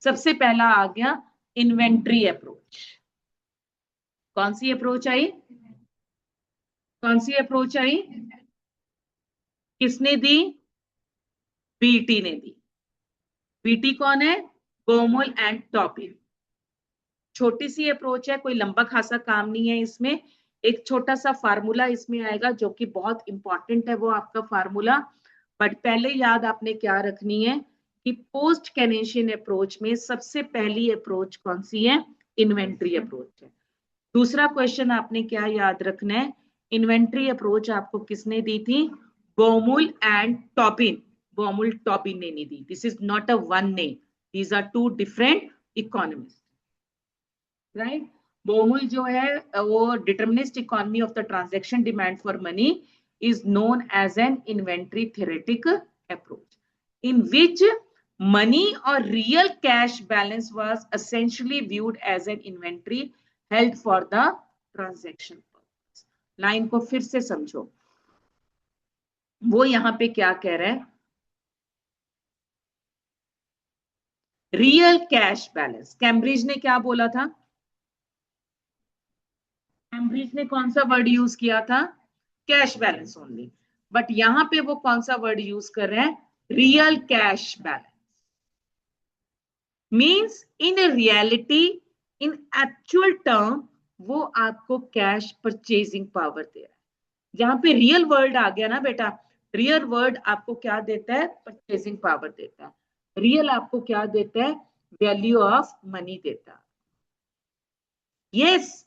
सबसे पहला आ गया इन्वेंट्री अप्रोच. कौन सी अप्रोच आई? कौन सी अप्रोच आई? किसने दी? बीटी ने दी. बीटी कौन है? गोमोल एंड टॉपिन. छोटी सी अप्रोच है, कोई लंबा खासा काम नहीं है इसमें. एक छोटा सा फार्मूला इसमें आएगा जो कि बहुत इंपॉर्टेंट है, वो आपका फार्मूला. बट पहले याद आपने क्या रखनी है कि पोस्ट केनेशियन अप्रोच में सबसे पहली अप्रोच कौन सी है? इन्वेंट्री अप्रोच है. दूसरा क्वेश्चन आपने क्या याद रखना है? इन्वेंट्री अप्रोच आपको किसने दी थी? गोमुल एंड टॉपिन. गोमुल टॉपिन ने नहीं दी. This is not a one name, these are two different economist, right? Baumol जो है वो determinist economy of the transaction demand for money is known as an inventory theoretic approach in which money or real cash balance was essentially viewed as an inventory held for the transaction purpose. Line को फिर से समझो, वो यहां पे क्या कह रहा है? Real cash balance. कैम्ब्रिज ने क्या बोला था? कैम्ब्रिज ने कौन सा वर्ड यूज किया था? Cash balance only. बट यहां पे वो कौन सा वर्ड यूज कर रहे हैं? Real cash balance. Means in reality, in actual term, वो आपको कैश परचेजिंग पावर दे रहा है. जहां पे रियल वर्ड आ गया ना बेटा, रियल वर्ड आपको क्या देता है? परचेजिंग पावर देता है. रियल आपको क्या देता है? वैल्यू ऑफ मनी देता है. Yes,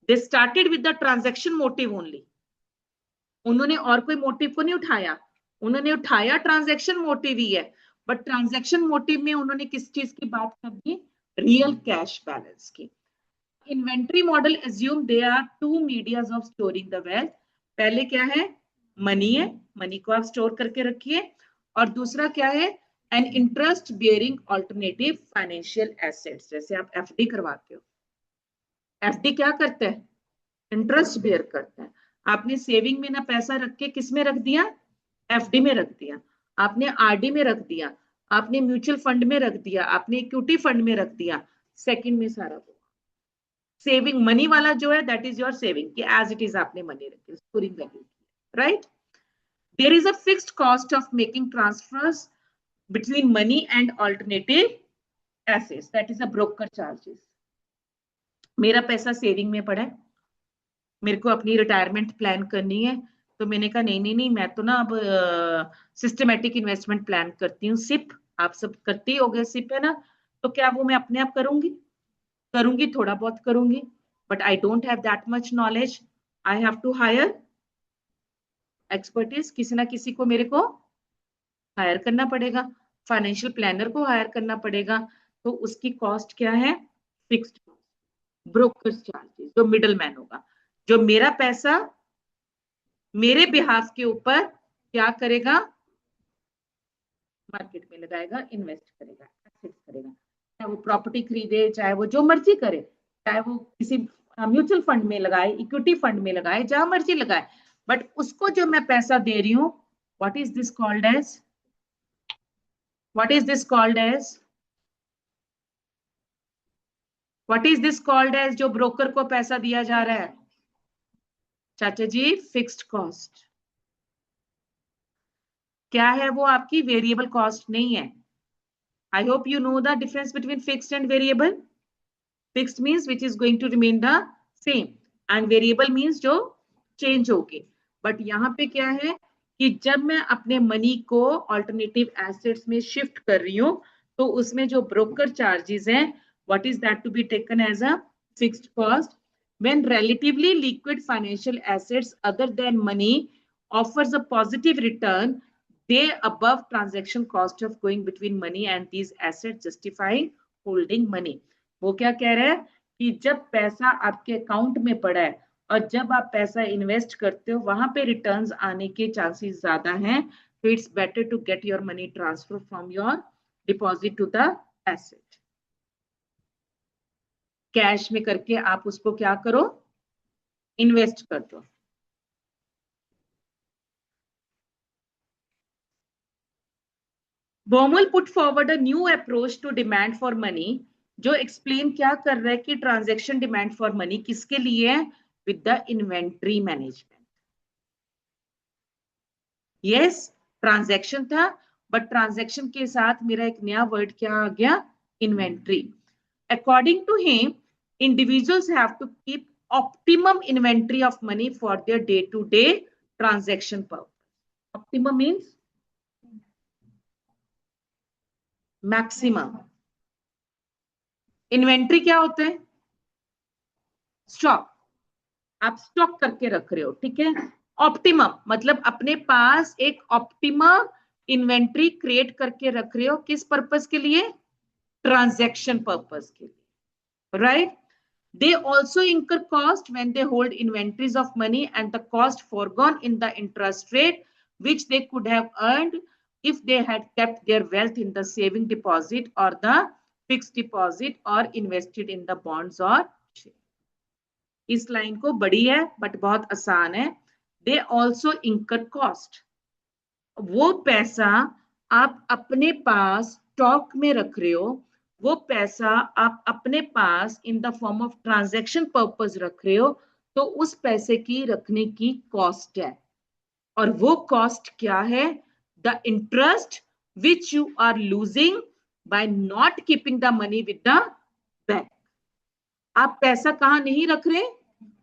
they started with the transaction motive only. उन्होंने और कोई मोटिव को नहीं उठाया. उन्होंने उठाया ट्रांजैक्शन मोटिव ही है, बट ट्रांजैक्शन मोटिव में उन्होंने किस चीज की बात कर दी? रियल कैश बैलेंस की. Inventory model assume there are two medias of storing the wealth. पहले क्या है? मनी है, मनी को आप स्टोर करके रखिए. और दूसरा क्या है? An interest bearing alternative financial assets. जैसे आप एफडी करवाते हो, एफडी क्या करता है? इंटरेस्ट बियर करता है. आपने सेविंग में ना पैसा रख के किस में रख दिया? एफडी में रख दिया. आपने आरडी में रख दिया, आपने म्यूचुअल फंड में रख दिया, आपने इक्विटी फंड में रख दिया. सेकंड में सारा सेविंग मनी वाला जो है दैट इज योर सेविंग, कि एज इट इज आपने मनी रखी, storing value, right? There is a fixed cost of making transfers between money and alternative assets, that is a broker charges. मेरा पैसा saving में पड़ा है, मेरे को अपनी रिटायरमेंट प्लान करनी है, तो मैंने कहा नहीं नहीं नहीं, मैं तो ना अब सिस्टमेटिक इन्वेस्टमेंट प्लान करती हूँ. सिप आप सब करते ही हो गए, सिप है ना? तो क्या वो मैं अपने आप करूंगी? करूंगी, थोड़ा बहुत करूंगी, but I don't have that much knowledge. I have to hire expertise. किसी ना किसी को मेरे को हायर करना पड़ेगा, फाइनेंशियल प्लानर को हायर करना पड़ेगा. तो उसकी कॉस्ट क्या है? फिक्स्ड. ब्रोकर चार्जेस, जो मिडल मैन होगा, जो मेरा पैसा मेरे बिहाफ के ऊपर क्या करेगा? मार्केट में लगाएगा, इन्वेस्ट करेगा, एसेट्स करेगा. चाहे वो प्रॉपर्टी खरीदे, चाहे वो जो मर्जी करे, चाहे वो किसी म्यूचुअल फंड में लगाए, इक्विटी फंड में लगाए, जहां मर्जी लगाए, बट उसको जो मैं पैसा दे रही हूं, what is this called as? What is this called as? What is this called as? जो ब्रोकर को पैसा दिया जा रहा है चाचा जी, फिक्स्ड कॉस्ट. क्या है वो? आपकी वेरिएबल कॉस्ट नहीं है. I hope you know the difference between fixed and variable. Fixed means which is going to remain the same, and variable means जो चेंज होगी. बट यहाँ पे क्या है कि जब मैं अपने मनी को ऑल्टरनेटिव एसेट्स में शिफ्ट कर रही हूँ, तो तो उसमें जो ब्रोकर चार्जेस हैं, what is that to be taken as a fixed cost. When relatively liquid financial assets other than money offers a positive return, they above transaction cost of going between money and these assets justify holding money. वो क्या कह रहे हैं कि जब पैसा आपके account में पड़ा है और जब आप पैसा इन्वेस्ट करते हो वहां पे रिटर्न्स आने के चांसेस ज्यादा हैं, तो it's better to get your money transfer from your deposit to the asset. Cash में करके आप उसको क्या करो, इन्वेस्ट कर दो. Baumol put forward a new approach to demand for money, जो एक्सप्लेन क्या कर रहा है कि ट्रांजैक्शन डिमांड फॉर मनी किसके लिए है, with the inventory management. Yes, transaction था, बट ट्रांजैक्शन के साथ मेरा एक नया वर्ड क्या आ गया, inventory. According to him, individuals have to keep optimum inventory of money for their day-to-day transaction purpose. Optimum means maximum. Inventory क्या होता है, स्टॉक. आप स्टॉक करके रख रहे हो, ठीक है. ऑप्टिमम मतलब अपने पास एक ऑप्टिमम इन्वेंट्री क्रिएट करके रख रहे हो, किस पर्पस के लिए, ट्रांजैक्शन पर्पस के लिए, right. They also incur cost when they hold inventories of money and the cost foregone in the interest rate which they could have earned if they had kept their wealth in the saving deposit or the fixed deposit or invested in the bonds or share. इस line को बड़ी है but बहुत आसान है. They also incur cost. वो पैसा आप अपने पास स्टॉक में रख रहे हो, वो पैसा आप अपने पास in the form of transaction purpose रख रहे हो, तो उस पैसे की रखने की कॉस्ट है. और वो कॉस्ट क्या है, the interest which you are losing by not keeping the money with the bank. आप पैसा कहां नहीं रख रहे,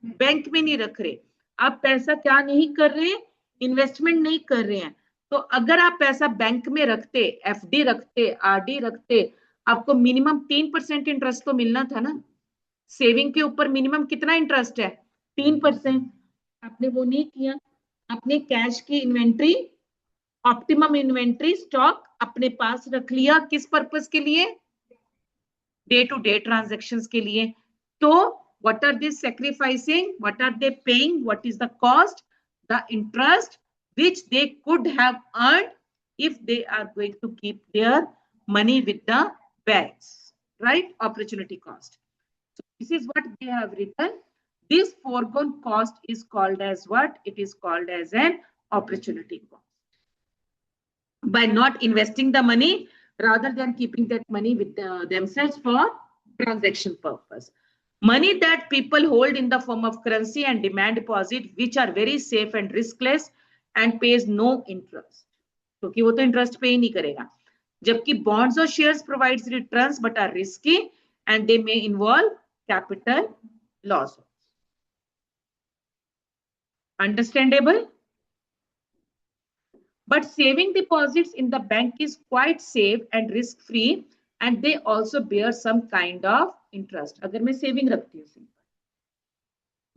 बैंक में नहीं रख रहे. आप पैसा क्या नहीं कर रहे, इन्वेस्टमेंट नहीं कर रहे हैं. तो अगर आप पैसा बैंक में रखते, एफडी रखते, आरडी रखते, आपको मिनिमम 3% इंटरेस्ट तो मिलना था ना. सेविंग के ऊपर मिनिमम कितना इंटरेस्ट है, 3%. आपने वो नहीं किया. आपने कैश की इन्वेंट्री, ऑप्टिमम इन्वेंट्री स्टॉक अपने पास रख लिया, किस पर्पस के लिए, डे टू डे ट्रांजैक्शंस के लिए. तो what are they sacrificing, what are they paying, what is the cost, the interest which they could have earned if they are going to keep their money with the banks, right? Opportunity cost. So this is what they have written. This foregone cost is called as what, it is called as an opportunity cost. By not investing the money rather than keeping that money with themselves for transaction purpose. Money that people hold in the form of currency and demand deposit, which are very safe and riskless and pays no interest. क्योंकि वो तो interest पे ही नहीं करेगा. जबकि bonds और shares provides returns but are risky and they may involve capital loss. Understandable? But saving deposits in the bank is quite safe and risk free and they also bear some kind of interest. अगर मैं saving रखती हूँ,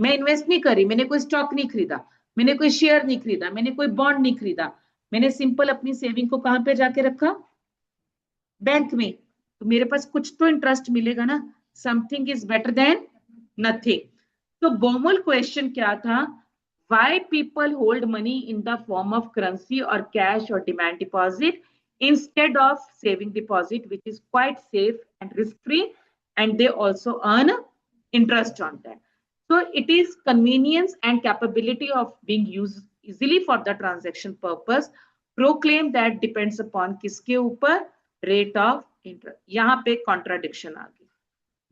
मैं invest नहीं करी, मैंने कोई stock नहीं खरीदा, मैंने कोई शेयर नहीं खरीदा, मैंने कोई बॉन्ड नहीं खरीदा, मैंने सिंपल अपनी सेविंग को कहां पे जाके रखा, बैंक में, तो मेरे पास कुछ तो इंटरेस्ट मिलेगा ना. Something is better than nothing. तो बोमल क्वेश्चन क्या था, why people hold money in the form of currency or cash or demand deposit instead of saving deposit, which is quite safe and risk free and they also earn interest on that. So it is convenience and capability of being used easily for the transaction purpose. Proclaim that depends upon किसके ऊपर, rate of interest. यहाँ पे contradiction आ गई.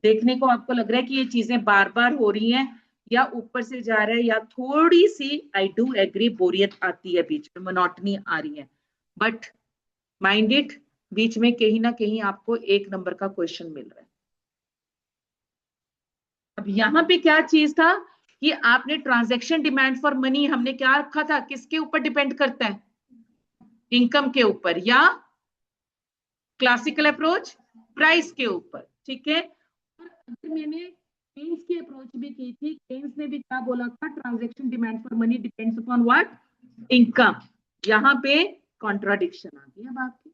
देखने को आपको लग रहा है कि ये चीजें बार बार हो रही हैं या ऊपर से जा रहा है या थोड़ी सी, आई डू एग्री, बोरियत आती है बीच में, मोनोटनी आ रही है, बट माइंड इट, बीच में कहीं ना कहीं आपको 1 नंबर का क्वेश्चन मिल रहा है. अब यहाँ पे क्या चीज था कि आपने ट्रांजैक्शन डिमांड फॉर मनी हमने क्या रखा था, किसके ऊपर डिपेंड करता है, इनकम के ऊपर या क्लासिकल अप्रोच प्राइस के ऊपर, ठीक है। और अगर मैंने केन्स की अप्रोच भी की थी, केन्स ने भी क्या बोला था, transaction demand for money depends upon what, income. यहाँ पे कॉन्ट्राडिक्शन आ गई है बात की।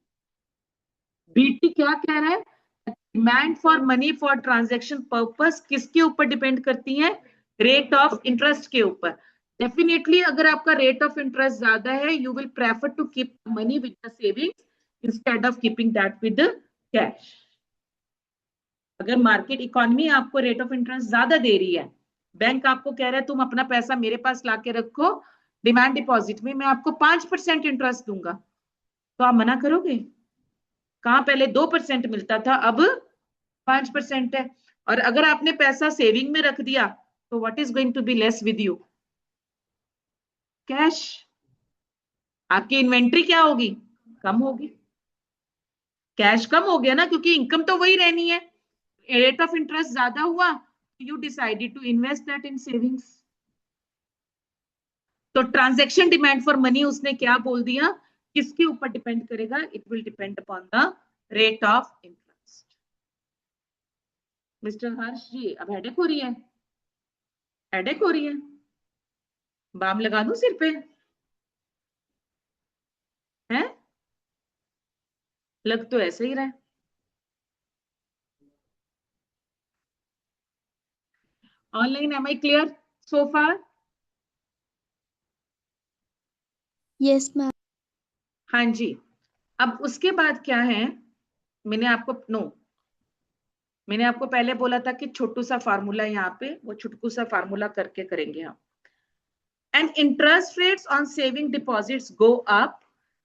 बीटी क्या कह रहा है, demand for money for transaction purpose किसके ऊपर डिपेंड करती है, रेट ऑफ इंटरेस्ट के ऊपर। डेफिनेटली अगर आपका रेट ऑफ इंटरेस्ट ज्यादा है, you will prefer to keep money with the savings instead of keeping that with cash. अगर मार्केट इकोनॉमी आपको रेट ऑफ इंटरेस्ट ज्यादा दे रही है, बैंक आपको कह रहा है तुम अपना पैसा मेरे पास लाके रखो डिमांड डिपॉजिट में, मैं आपको 5% इंटरेस्ट दूंगा, तो आप मना करोगे? कहां पहले 2% मिलता था, अब 5% है। और अगर आपने पैसा सेविंग में रख दिया तो what is going to be less with you, cash. आपकी इन्वेंट्री क्या होगी, कम होगी, कैश कम हो गया ना, क्योंकि इनकम तो वही रहनी है। रेट ऑफ इंटरेस्ट ज्यादा हुआ, you decided to invest that in savings. तो ट्रांजैक्शन डिमांड फॉर मनी उसने क्या बोल दिया, किसके ऊपर डिपेंड करेगा, it will depend upon the rate of interest. Mister Harsh ji, अब हेडेक हो रही है, हेडेक हो रही है, बाम लगा दूं सिर पे, है? लग तो ऐसे ही रहा है। Online am I clear so far? Yes, ma'am. हाँ जी। अब उसके बाद क्या है, मैंने आपको मैंने आपको पहले बोला था कि छोटू सा फार्मूला, यहाँ पे वो छुटकू सा फार्मूला करके करेंगे हम। And interest rates on saving deposits go up,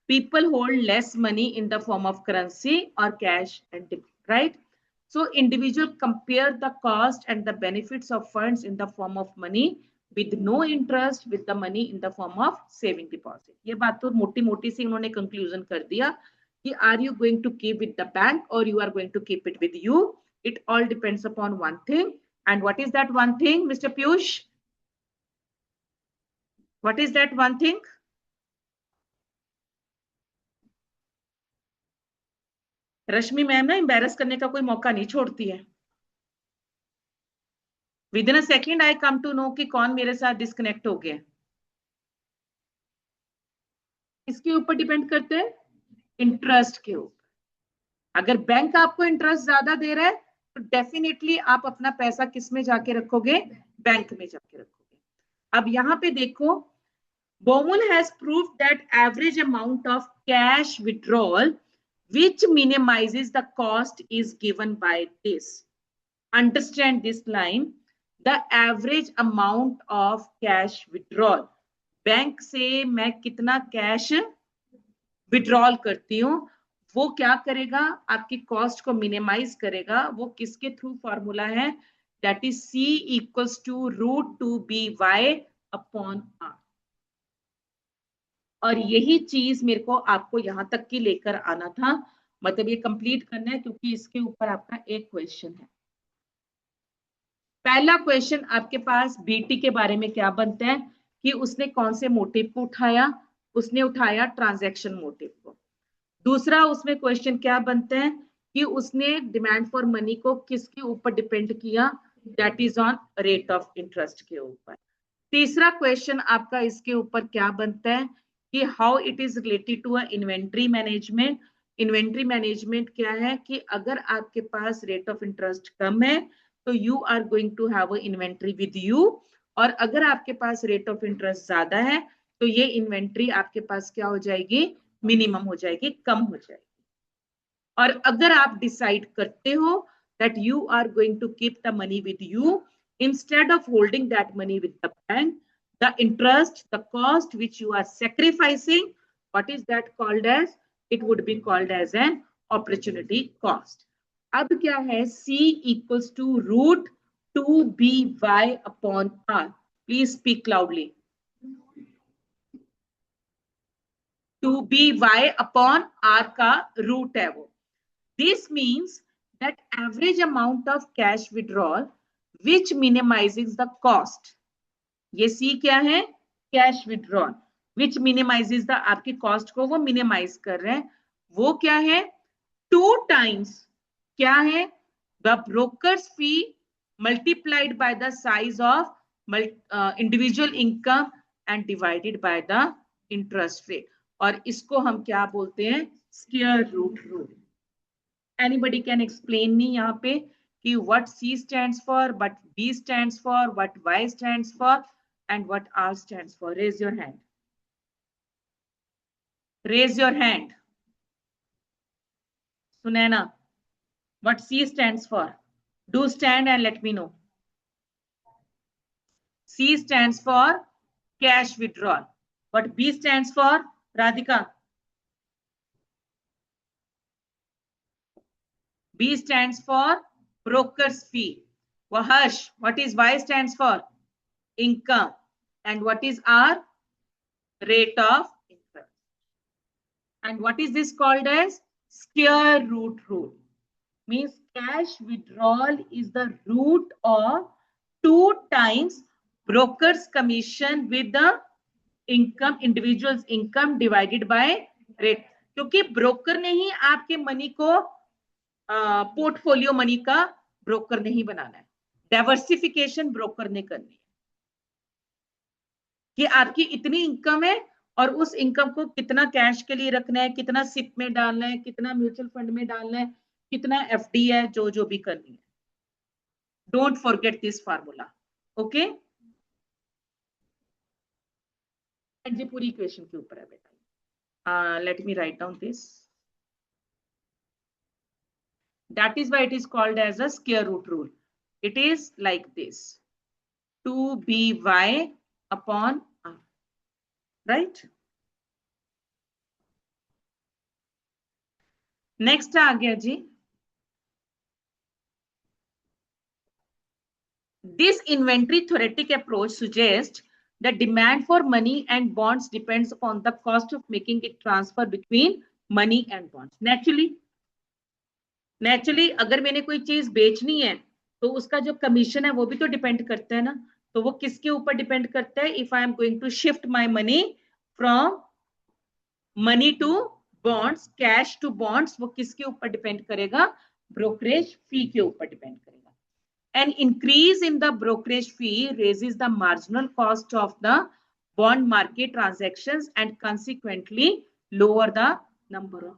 people hold less money in the form of currency or cash, and right? So individual compare the cost and the benefits of funds in the form of money with no interest with the money in the form of saving deposit. ये बात तो मोटी मोटी सी उन्होंने conclusion कर दिया कि are you going to keep with the bank or you are going to keep it with you? It all depends upon one thing. And what is that one thing, Mr. Piyush? What is that one thing? Rashmi ma'am ना embarrass करने का कोई मौका नहीं छोड़ती है। Within a second I come to know कि कौन मेरे साथ डिस्कनेक्ट हो गया। इसके ऊपर डिपेंड करते हैं, इंटरेस्ट के ऊपर। अगर बैंक आपको इंटरेस्ट ज्यादा दे रहा है तो डेफिनेटली आप अपना पैसा किस में जाके रखोगे, बैंक में जाके रखोगे। अब यहाँ पे देखो, Baumol has proved that average amount of cash withdrawal which minimizes the cost is given by this. Understand this line, the average amount of cash withdrawal, bank से मैं कितना कैश विड्रॉल करती हूँ, वो क्या करेगा, आपकी कॉस्ट को मिनिमाइज करेगा। वो किसके थ्रू फॉर्मूला है, that is C equals to √2BY upon R। और यही चीज मेरे को आपको यहां तक की लेकर आना था, मतलब ये कंप्लीट करना है, क्योंकि इसके ऊपर आपका एक क्वेश्चन है। पहला क्वेश्चन आपके पास बीटी के बारे में क्या बनता है कि उसने कौन से मोटिव को उठाया, उसने उठाया ट्रांजैक्शन मोटिव को। दूसरा उसमें क्वेश्चन क्या बनता है कि उसने डिमांड फॉर मनी को किसके ऊपर डिपेंड किया, that is on rate of interest के ऊपर। तीसरा क्वेश्चन आपका इसके ऊपर क्या बनता है कि how it is related to inventory management. Inventory management क्या है कि अगर आपके पास रेट ऑफ इंटरेस्ट कम है तो you are going to have inventory with you, और अगर आपके पास रेट ऑफ इंटरेस्ट ज्यादा है तो ये इन्वेंट्री आपके पास क्या हो जाएगी, मिनिमम हो जाएगी, कम हो जाएगी। और अगर आप डिसाइड करते हो that you are going to keep the money with you instead of holding that money with the bank, the interest, the cost which you are sacrificing, what is that called as, it would be called as an opportunity cost. अब क्या है, C equals to √2BY upon R. Please speak loudly. 2BY upon R का root है वो। This means that average amount of cash withdrawal which minimizes the cost. ये C क्या है, cash withdrawal, which minimizes the, आपकी cost को वो minimise कर रहे हैं, वो क्या है, 2 times क्या है? The broker's fee multiplied by the size of individual income and divided by the interest rate. और इसको हम क्या बोलते हैं? Square root rule. Anybody can explain me यहाँ पे कि what C stands for, what B stands for, what Y stands for, and what R stands for? Raise your hand. Raise your hand. Sunaina, what C stands for? Do stand and let me know. C stands for cash withdrawal. What B stands for? Radhika. B stands for broker's fee. Harsh, what is Y stands for? Income. And what is R? Rate of interest. And what is this called as? Square root rule. Means cash withdrawal is the root of 2 times broker's commission with the income, individual's income divided by rate. क्योंकि broker ने ही आपके money को portfolio money का broker नहीं बनाना है, diversification broker ने करनी है कि आपकी इतनी इनकम है और उस इनकम को कितना कैश के लिए रखना है, कितना सिप में डालना है, कितना म्यूचुअल फंड में डालना है, कितना एफडी है, जो भी करनी है. Don't forget this formula. Okay, जी पूरी इक्वेशन के ऊपर है बेटा. Let me write down this. That is why it is called as a square root rule. It is like this: 2by upon r. Right? Next आ गया जी. This inventory theoretic approach suggests that demand for money and bonds depends upon the cost of making it transfer between money and bonds. Naturally, अगर मैंने कोई चीज बेचनी है तो उसका जो कमीशन है वो भी तो डिपेंड करता है ना. तो वो किसके ऊपर डिपेंड करता है? If I am going to shift my money from money to bonds, cash to bonds, वो किसके ऊपर डिपेंड करेगा? ब्रोकरेज फी के ऊपर डिपेंड करेगा. An increase in the brokerage fee raises the marginal cost of the bond market transactions and consequently lower the number of.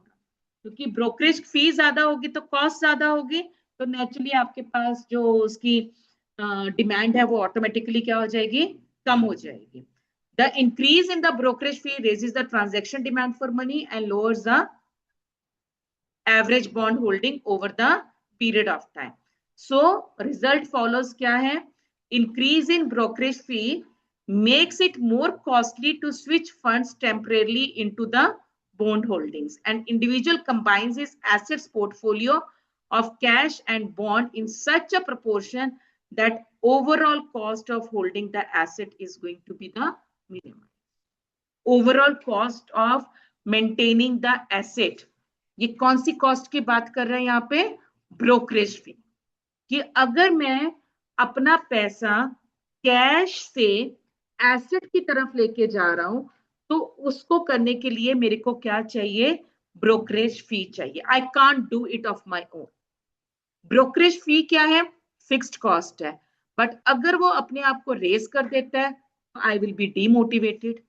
क्योंकि brokerage फी ज्यादा होगी तो कॉस्ट ज्यादा होगी, तो नेचुरली आपके पास जो उसकी डिमांड है वो ऑटोमेटिकली क्या हो जाएगी? कम हो जाएगी. The increase in the brokerage fee raises the transaction demand for money and lowers the average bond holding over the period of time. So result follows क्या है? Increase in brokerage fee makes it more costly to switch funds temporarily into the bond holdings. An individual combines his assets portfolio of cash and bond in such a proportion that overall cost of holding the asset is going to be the minimum. Overall cost of maintaining the asset. ये कौन सी cost की बात कर रहे हैं यहाँ पे? Brokerage फी. कि अगर मैं अपना पैसा कैश से एसेट की तरफ लेके जा रहा हूं तो उसको करने के लिए मेरे को क्या चाहिए? ब्रोकरेज फी चाहिए. I can't do it of my own. Brokerage fee क्या है? फिक्स्ड कॉस्ट है. बट अगर वो अपने आप को रेज कर देता है तो I will be demotivated.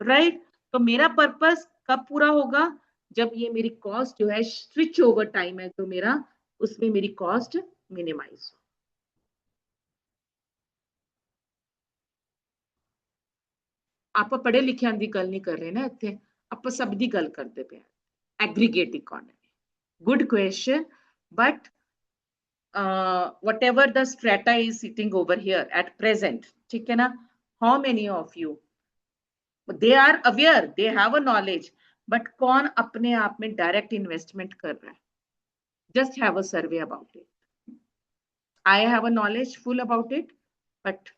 Right? तो मेरा पर्पस कब पूरा होगा? जब ये मेरी कॉस्ट जो है स्विच ओवर टाइम है तो मेरा उसमें मेरी कॉस्ट मिनिमाइज हो. आप पढ़े लिखे की गल नहीं कर रहे ना इतने, आप सब की गल करते पे. Aggregate economy. Good question. But whatever the strata is sitting over here at present, ठीक है ना? How many of you they are aware, they have a knowledge, but कौन अपने आप में डायरेक्ट इन्वेस्टमेंट कर रहा है? Just have a survey about it. I have a knowledge full about it, but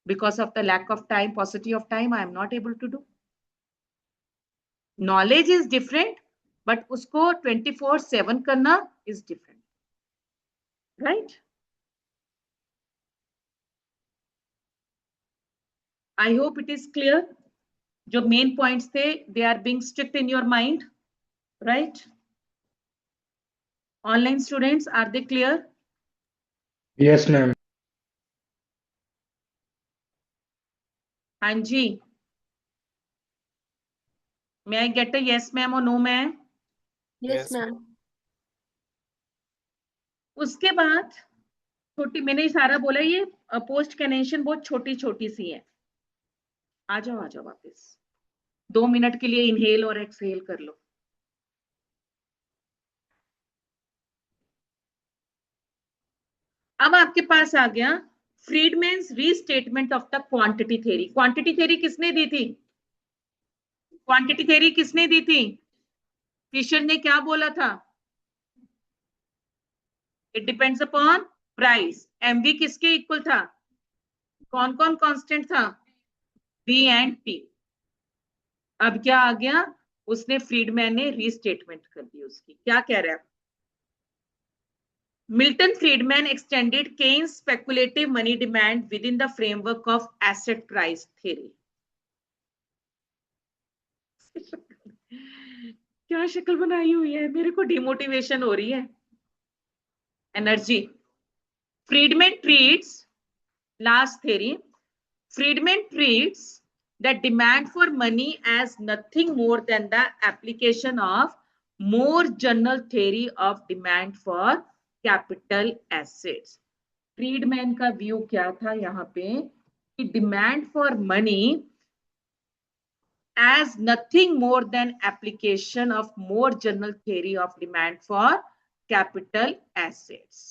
because of the lack of time, paucity of time, I am not able to do. Knowledge is different, but उसको 24/7 करना is different. Right? I hope it is clear. जो main points थे, they are being strict in your mind, right? Online students, are they clear? Yes, ma'am. हाँ जी. May I get a yes ma'am or no ma'am? Yes, ma'am. उसके बाद छोटी, मैंने सारा बोला ये पोस्ट कैनेशन बहुत छोटी छोटी सी है. आ जाओ वापस. 2 मिनट के लिए इनहेल और एक्सहेल कर लो. अब आपके पास आ गया Friedman's restatement of the quantity theory. Quantity theory किसने दी थी? क्वांटिटी थ्योरी किसने दी थी? फिशर ने क्या बोला था? It depends upon price. MV किसके इक्वल था? कौन कौन कांस्टेंट था? B and P. अब क्या आ गया? उसने फ्रीडमैन ने रीस्टेटमेंट कर दी उसकी. क्या कह रहा है? Milton Friedman extended Keynes' speculative money demand within the framework of asset price theory. क्या शक्ल बनाई हुई है, मेरे को डिमोटिवेशन हो रही है. Energy. Friedman treats, last theory, Friedman treats the demand for money as nothing more than the application of more general theory of demand for capital assets. Friedman का व्यू क्या था यहाँ पे कि demand for money as nothing more than application of more general theory of demand for capital assets.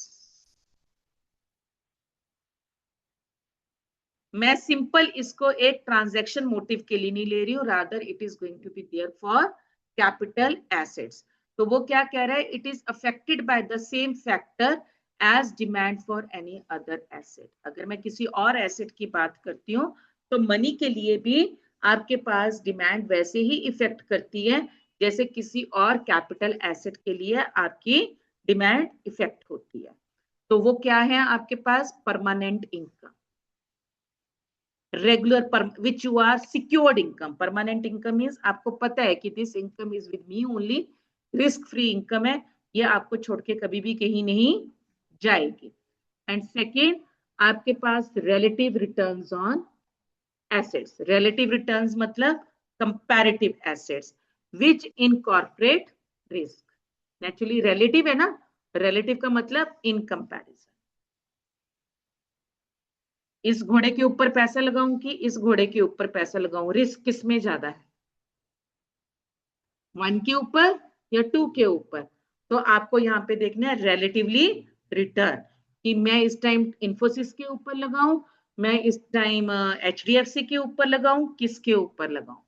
मैं simple इसको एक transaction motive के लिए नहीं ले रही हूँ, rather it is going to be there for capital assets. तो वो क्या कह रहा है? It is affected by the same factor as demand for any other asset. अगर मैं किसी और एसेट की बात करती हूँ तो मनी के लिए भी आपके पास डिमांड वैसे ही इफेक्ट करती है जैसे किसी और कैपिटल एसेट के लिए आपकी डिमांड इफेक्ट होती है. तो वो क्या है आपके पास? Permanent income. Regular which you are secured income. Permanent income means आपको पता है कि this income is with me only, risk free income है, ये आपको छोड़ के कभी भी कहीं नहीं जाएगी. एंड सेकेंड, आपके पास relative returns on assets. Relative returns मतलब comparative assets which incorporate risk. Naturally relative है ना, रिलेटिव का मतलब इन कंपैरिजन. इस घोड़े के ऊपर पैसा लगाऊं कि इस घोड़े के ऊपर पैसा लगाऊं, रिस्क किस में ज्यादा है? 1 के ऊपर या 2 के ऊपर? तो आपको यहाँ पे देखना है रिलेटिवली रिटर्न कि मैं इस टाइम इन्फोसिस के ऊपर लगाऊं, मैं इस टाइम एचडीएफसी के ऊपर लगाऊं, किसके ऊपर लगाऊं?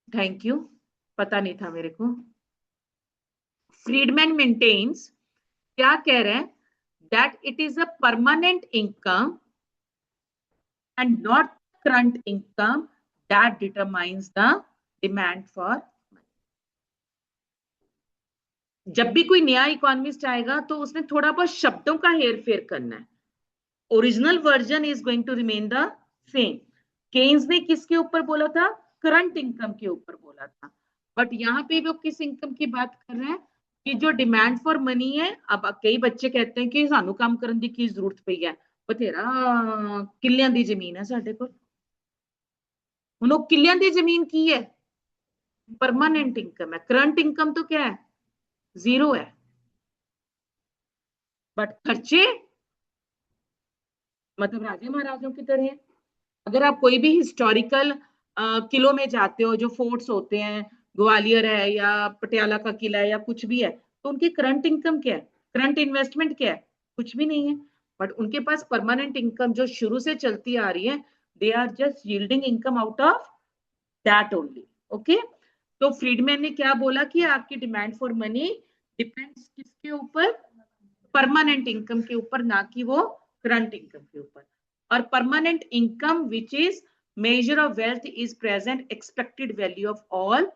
थैंक यू, पता नहीं था मेरे को. फ्रीडमैन मेंटेन्स, क्या कह रहे हैं? That it is a permanent income and not current income that determines the demand for money. जब भी कोई नया इकोनॉमिस्ट आएगा तो उसने थोड़ा बहुत शब्दों का हेर फेर करना है. Original version is going to remain the same. Keynes ने किसके ऊपर बोला था? करंट इनकम के ऊपर बोला था. बट यहाँ पे वो किस इनकम की बात कर रहे हैं कि जो डिमांड फॉर मनी है. अब कई बच्चे कहते हैं कि सानू काम करने की की जरूरत पई है, बथेरा किलियां दी जमीन है साडे कोल. ਹੁਣ ਉਹ ਕਿੱਲਿਆਂ ਦੀ ਜ਼ਮੀਨ ਕੀ ਹੈ? परमानेंट इनकम है. करंट इनकम तो क्या है? जीरो है. बट खर्चे मतलब राजे महाराजों की तरह है. अगर आप कोई भी हिस्टोरिकल किलों में जाते हो, जो फोर्ट्स होते हैं, ग्वालियर है या पटियाला का किला है या कुछ भी है, तो उनकी करंट इनकम क्या है? करंट इन्वेस्टमेंट क्या है? कुछ भी नहीं है. बट उनके पास परमानेंट इनकम जो शुरू से चलती आ रही है, they are just yielding income out of that only. Okay. तो फ्रीडमैन ने क्या बोला कि आपकी डिमांड फॉर मनी डिपेंड्स किसके ऊपर? परमानेंट इनकम के ऊपर, ना कि वो करंट इनकम के ऊपर. और permanent income which is measure of wealth is present expected value of all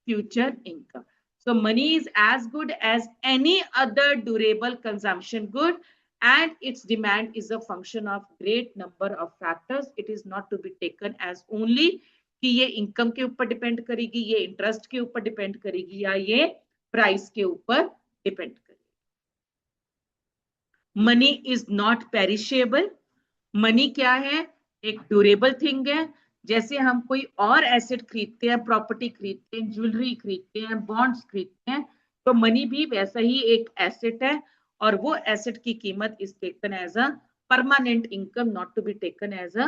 future income. So money is as good as any other durable consumption good and its demand is a function of great number of factors. It is not to be taken as only कि ये income के ऊपर depend करेगी, ये interest के ऊपर depend करेगी या ये प्राइस के ऊपर डिपेंड करेगी. Money is not perishable. Money क्या है? एक ड्यूरेबल थिंग है। जैसे हम कोई और एसेट खरीदते हैं, प्रॉपर्टी खरीदते हैं, ज्वेलरी खरीदते हैं, बॉन्ड्स खरीदते हैं, तो मनी भी वैसा ही एक एसेट है, और वो एसेट की कीमत is taken as a permanent income, not to be taken as a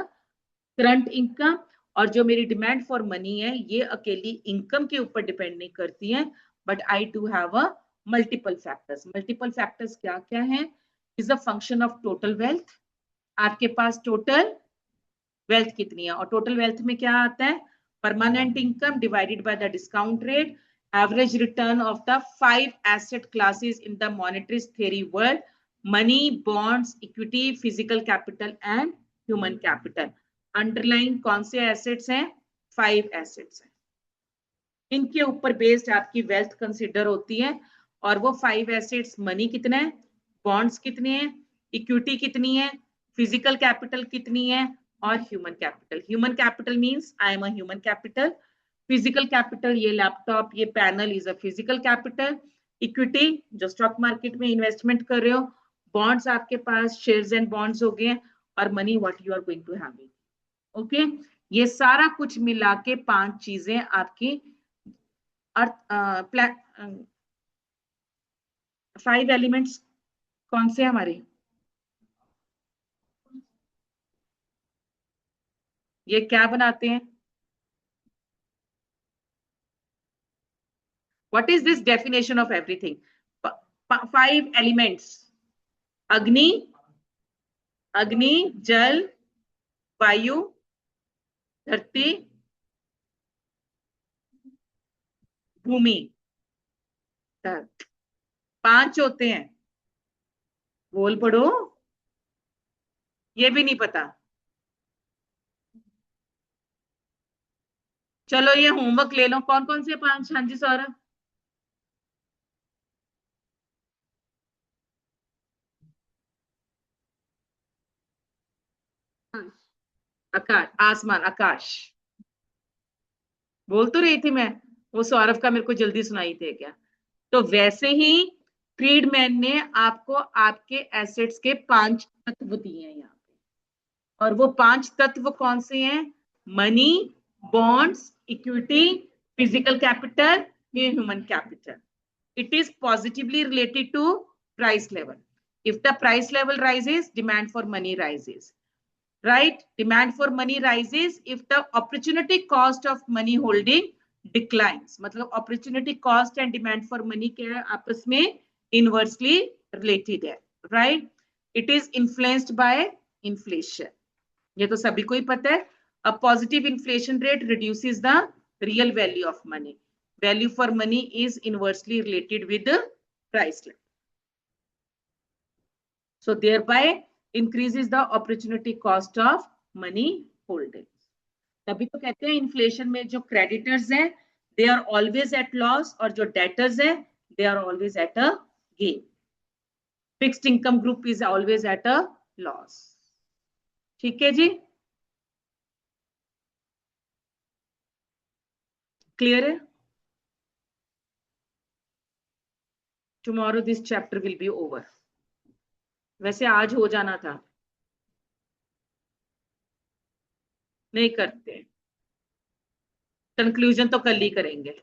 current income. और जो मेरी डिमांड फॉर मनी है, ये अकेली इनकम के ऊपर डिपेंड नहीं करती है, but I do have a multiple factors. Multiple factors क्या क्या है? Is a function of total wealth. आपके पास टोटल वेल्थ कितनी है, और टोटल वेल्थ में क्या आता है? Permanent income divided by the discount rate, average return of the 5 asset classes in the monetary theory world, money, bonds, equity, physical capital and human capital. Underline कौन से assets हैं? 5 एसेट्स हैं। इनके ऊपर बेस्ड आपकी वेल्थ कंसिडर होती है, और वो 5 एसेट्स, मनी कितना है, बॉन्ड्स कितने हैं, इक्विटी कितनी है, फिजिकल कैपिटल कितनी है, और human capital. Human capital means I am a human capital. Physical capital, ये लैपटॉप, ये panel is a physical capital. Equity, जो स्टॉक मार्केट में इन्वेस्टमेंट कर रहे हो। बॉन्ड्स, आपके पास शेयर्स एंड बॉन्ड्स हो गए। और money, what you are going to have it. Okay, ये सारा कुछ मिला के 5 चीजें आपकी अर्थ 5 एलिमेंट्स कौन से हमारे? ये क्या बनाते हैं? What is this definition of everything? 5 elements: अग्नि, अग्नि, जल, वायु, धरती, भूमि, धरत। 5 होते हैं। बोल पड़ो, ये भी नहीं पता? चलो ये होमवर्क ले लो, कौन कौन से 5? हाँ जी सौरभ। आकाश, आसमान, आकाश। बोल तो रही थी मैं, वो सौरभ का मेरे को जल्दी सुनाई दे गया। तो वैसे ही फ्रीडमैन ने आपको आपके एसेट्स के 5 तत्व दिए हैं यहाँ पे, और वो 5 तत्व कौन से हैं? Money, bonds, equity, physical capital, human capital. It is positively related to price level. If the price level rises, demand for money rises. Right? Demand for money rises if the opportunity cost of money holding declines. मतलब opportunity cost and demand for money क्या है? आपस में inversely related है. Right? It is influenced by inflation. ये तो सभी को ही पता है. A positive inflation rate reduces the real value of money. Value for money is inversely related with the price level. So thereby increases the opportunity cost of money holding. तभी तो कहते हैं इन्फ्लेशन में जो क्रेडिटर्स हैं they are always at loss, और जो debtors हैं they are always at a gain. Fixed income group is always at a loss. ठीक है जी, क्लियर है? Tomorrow this chapter will be over. वैसे आज हो जाना था, नहीं करते। कंक्लूजन तो कल ही करेंगे।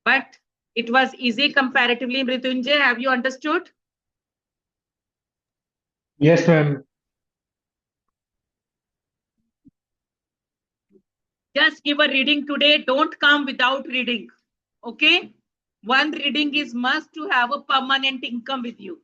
But it was easy comparatively. Mrityunjay, have you understood? Yes, ma'am. Just give a reading today. Don't come without reading. Okay? One reading is must to have a permanent income with you.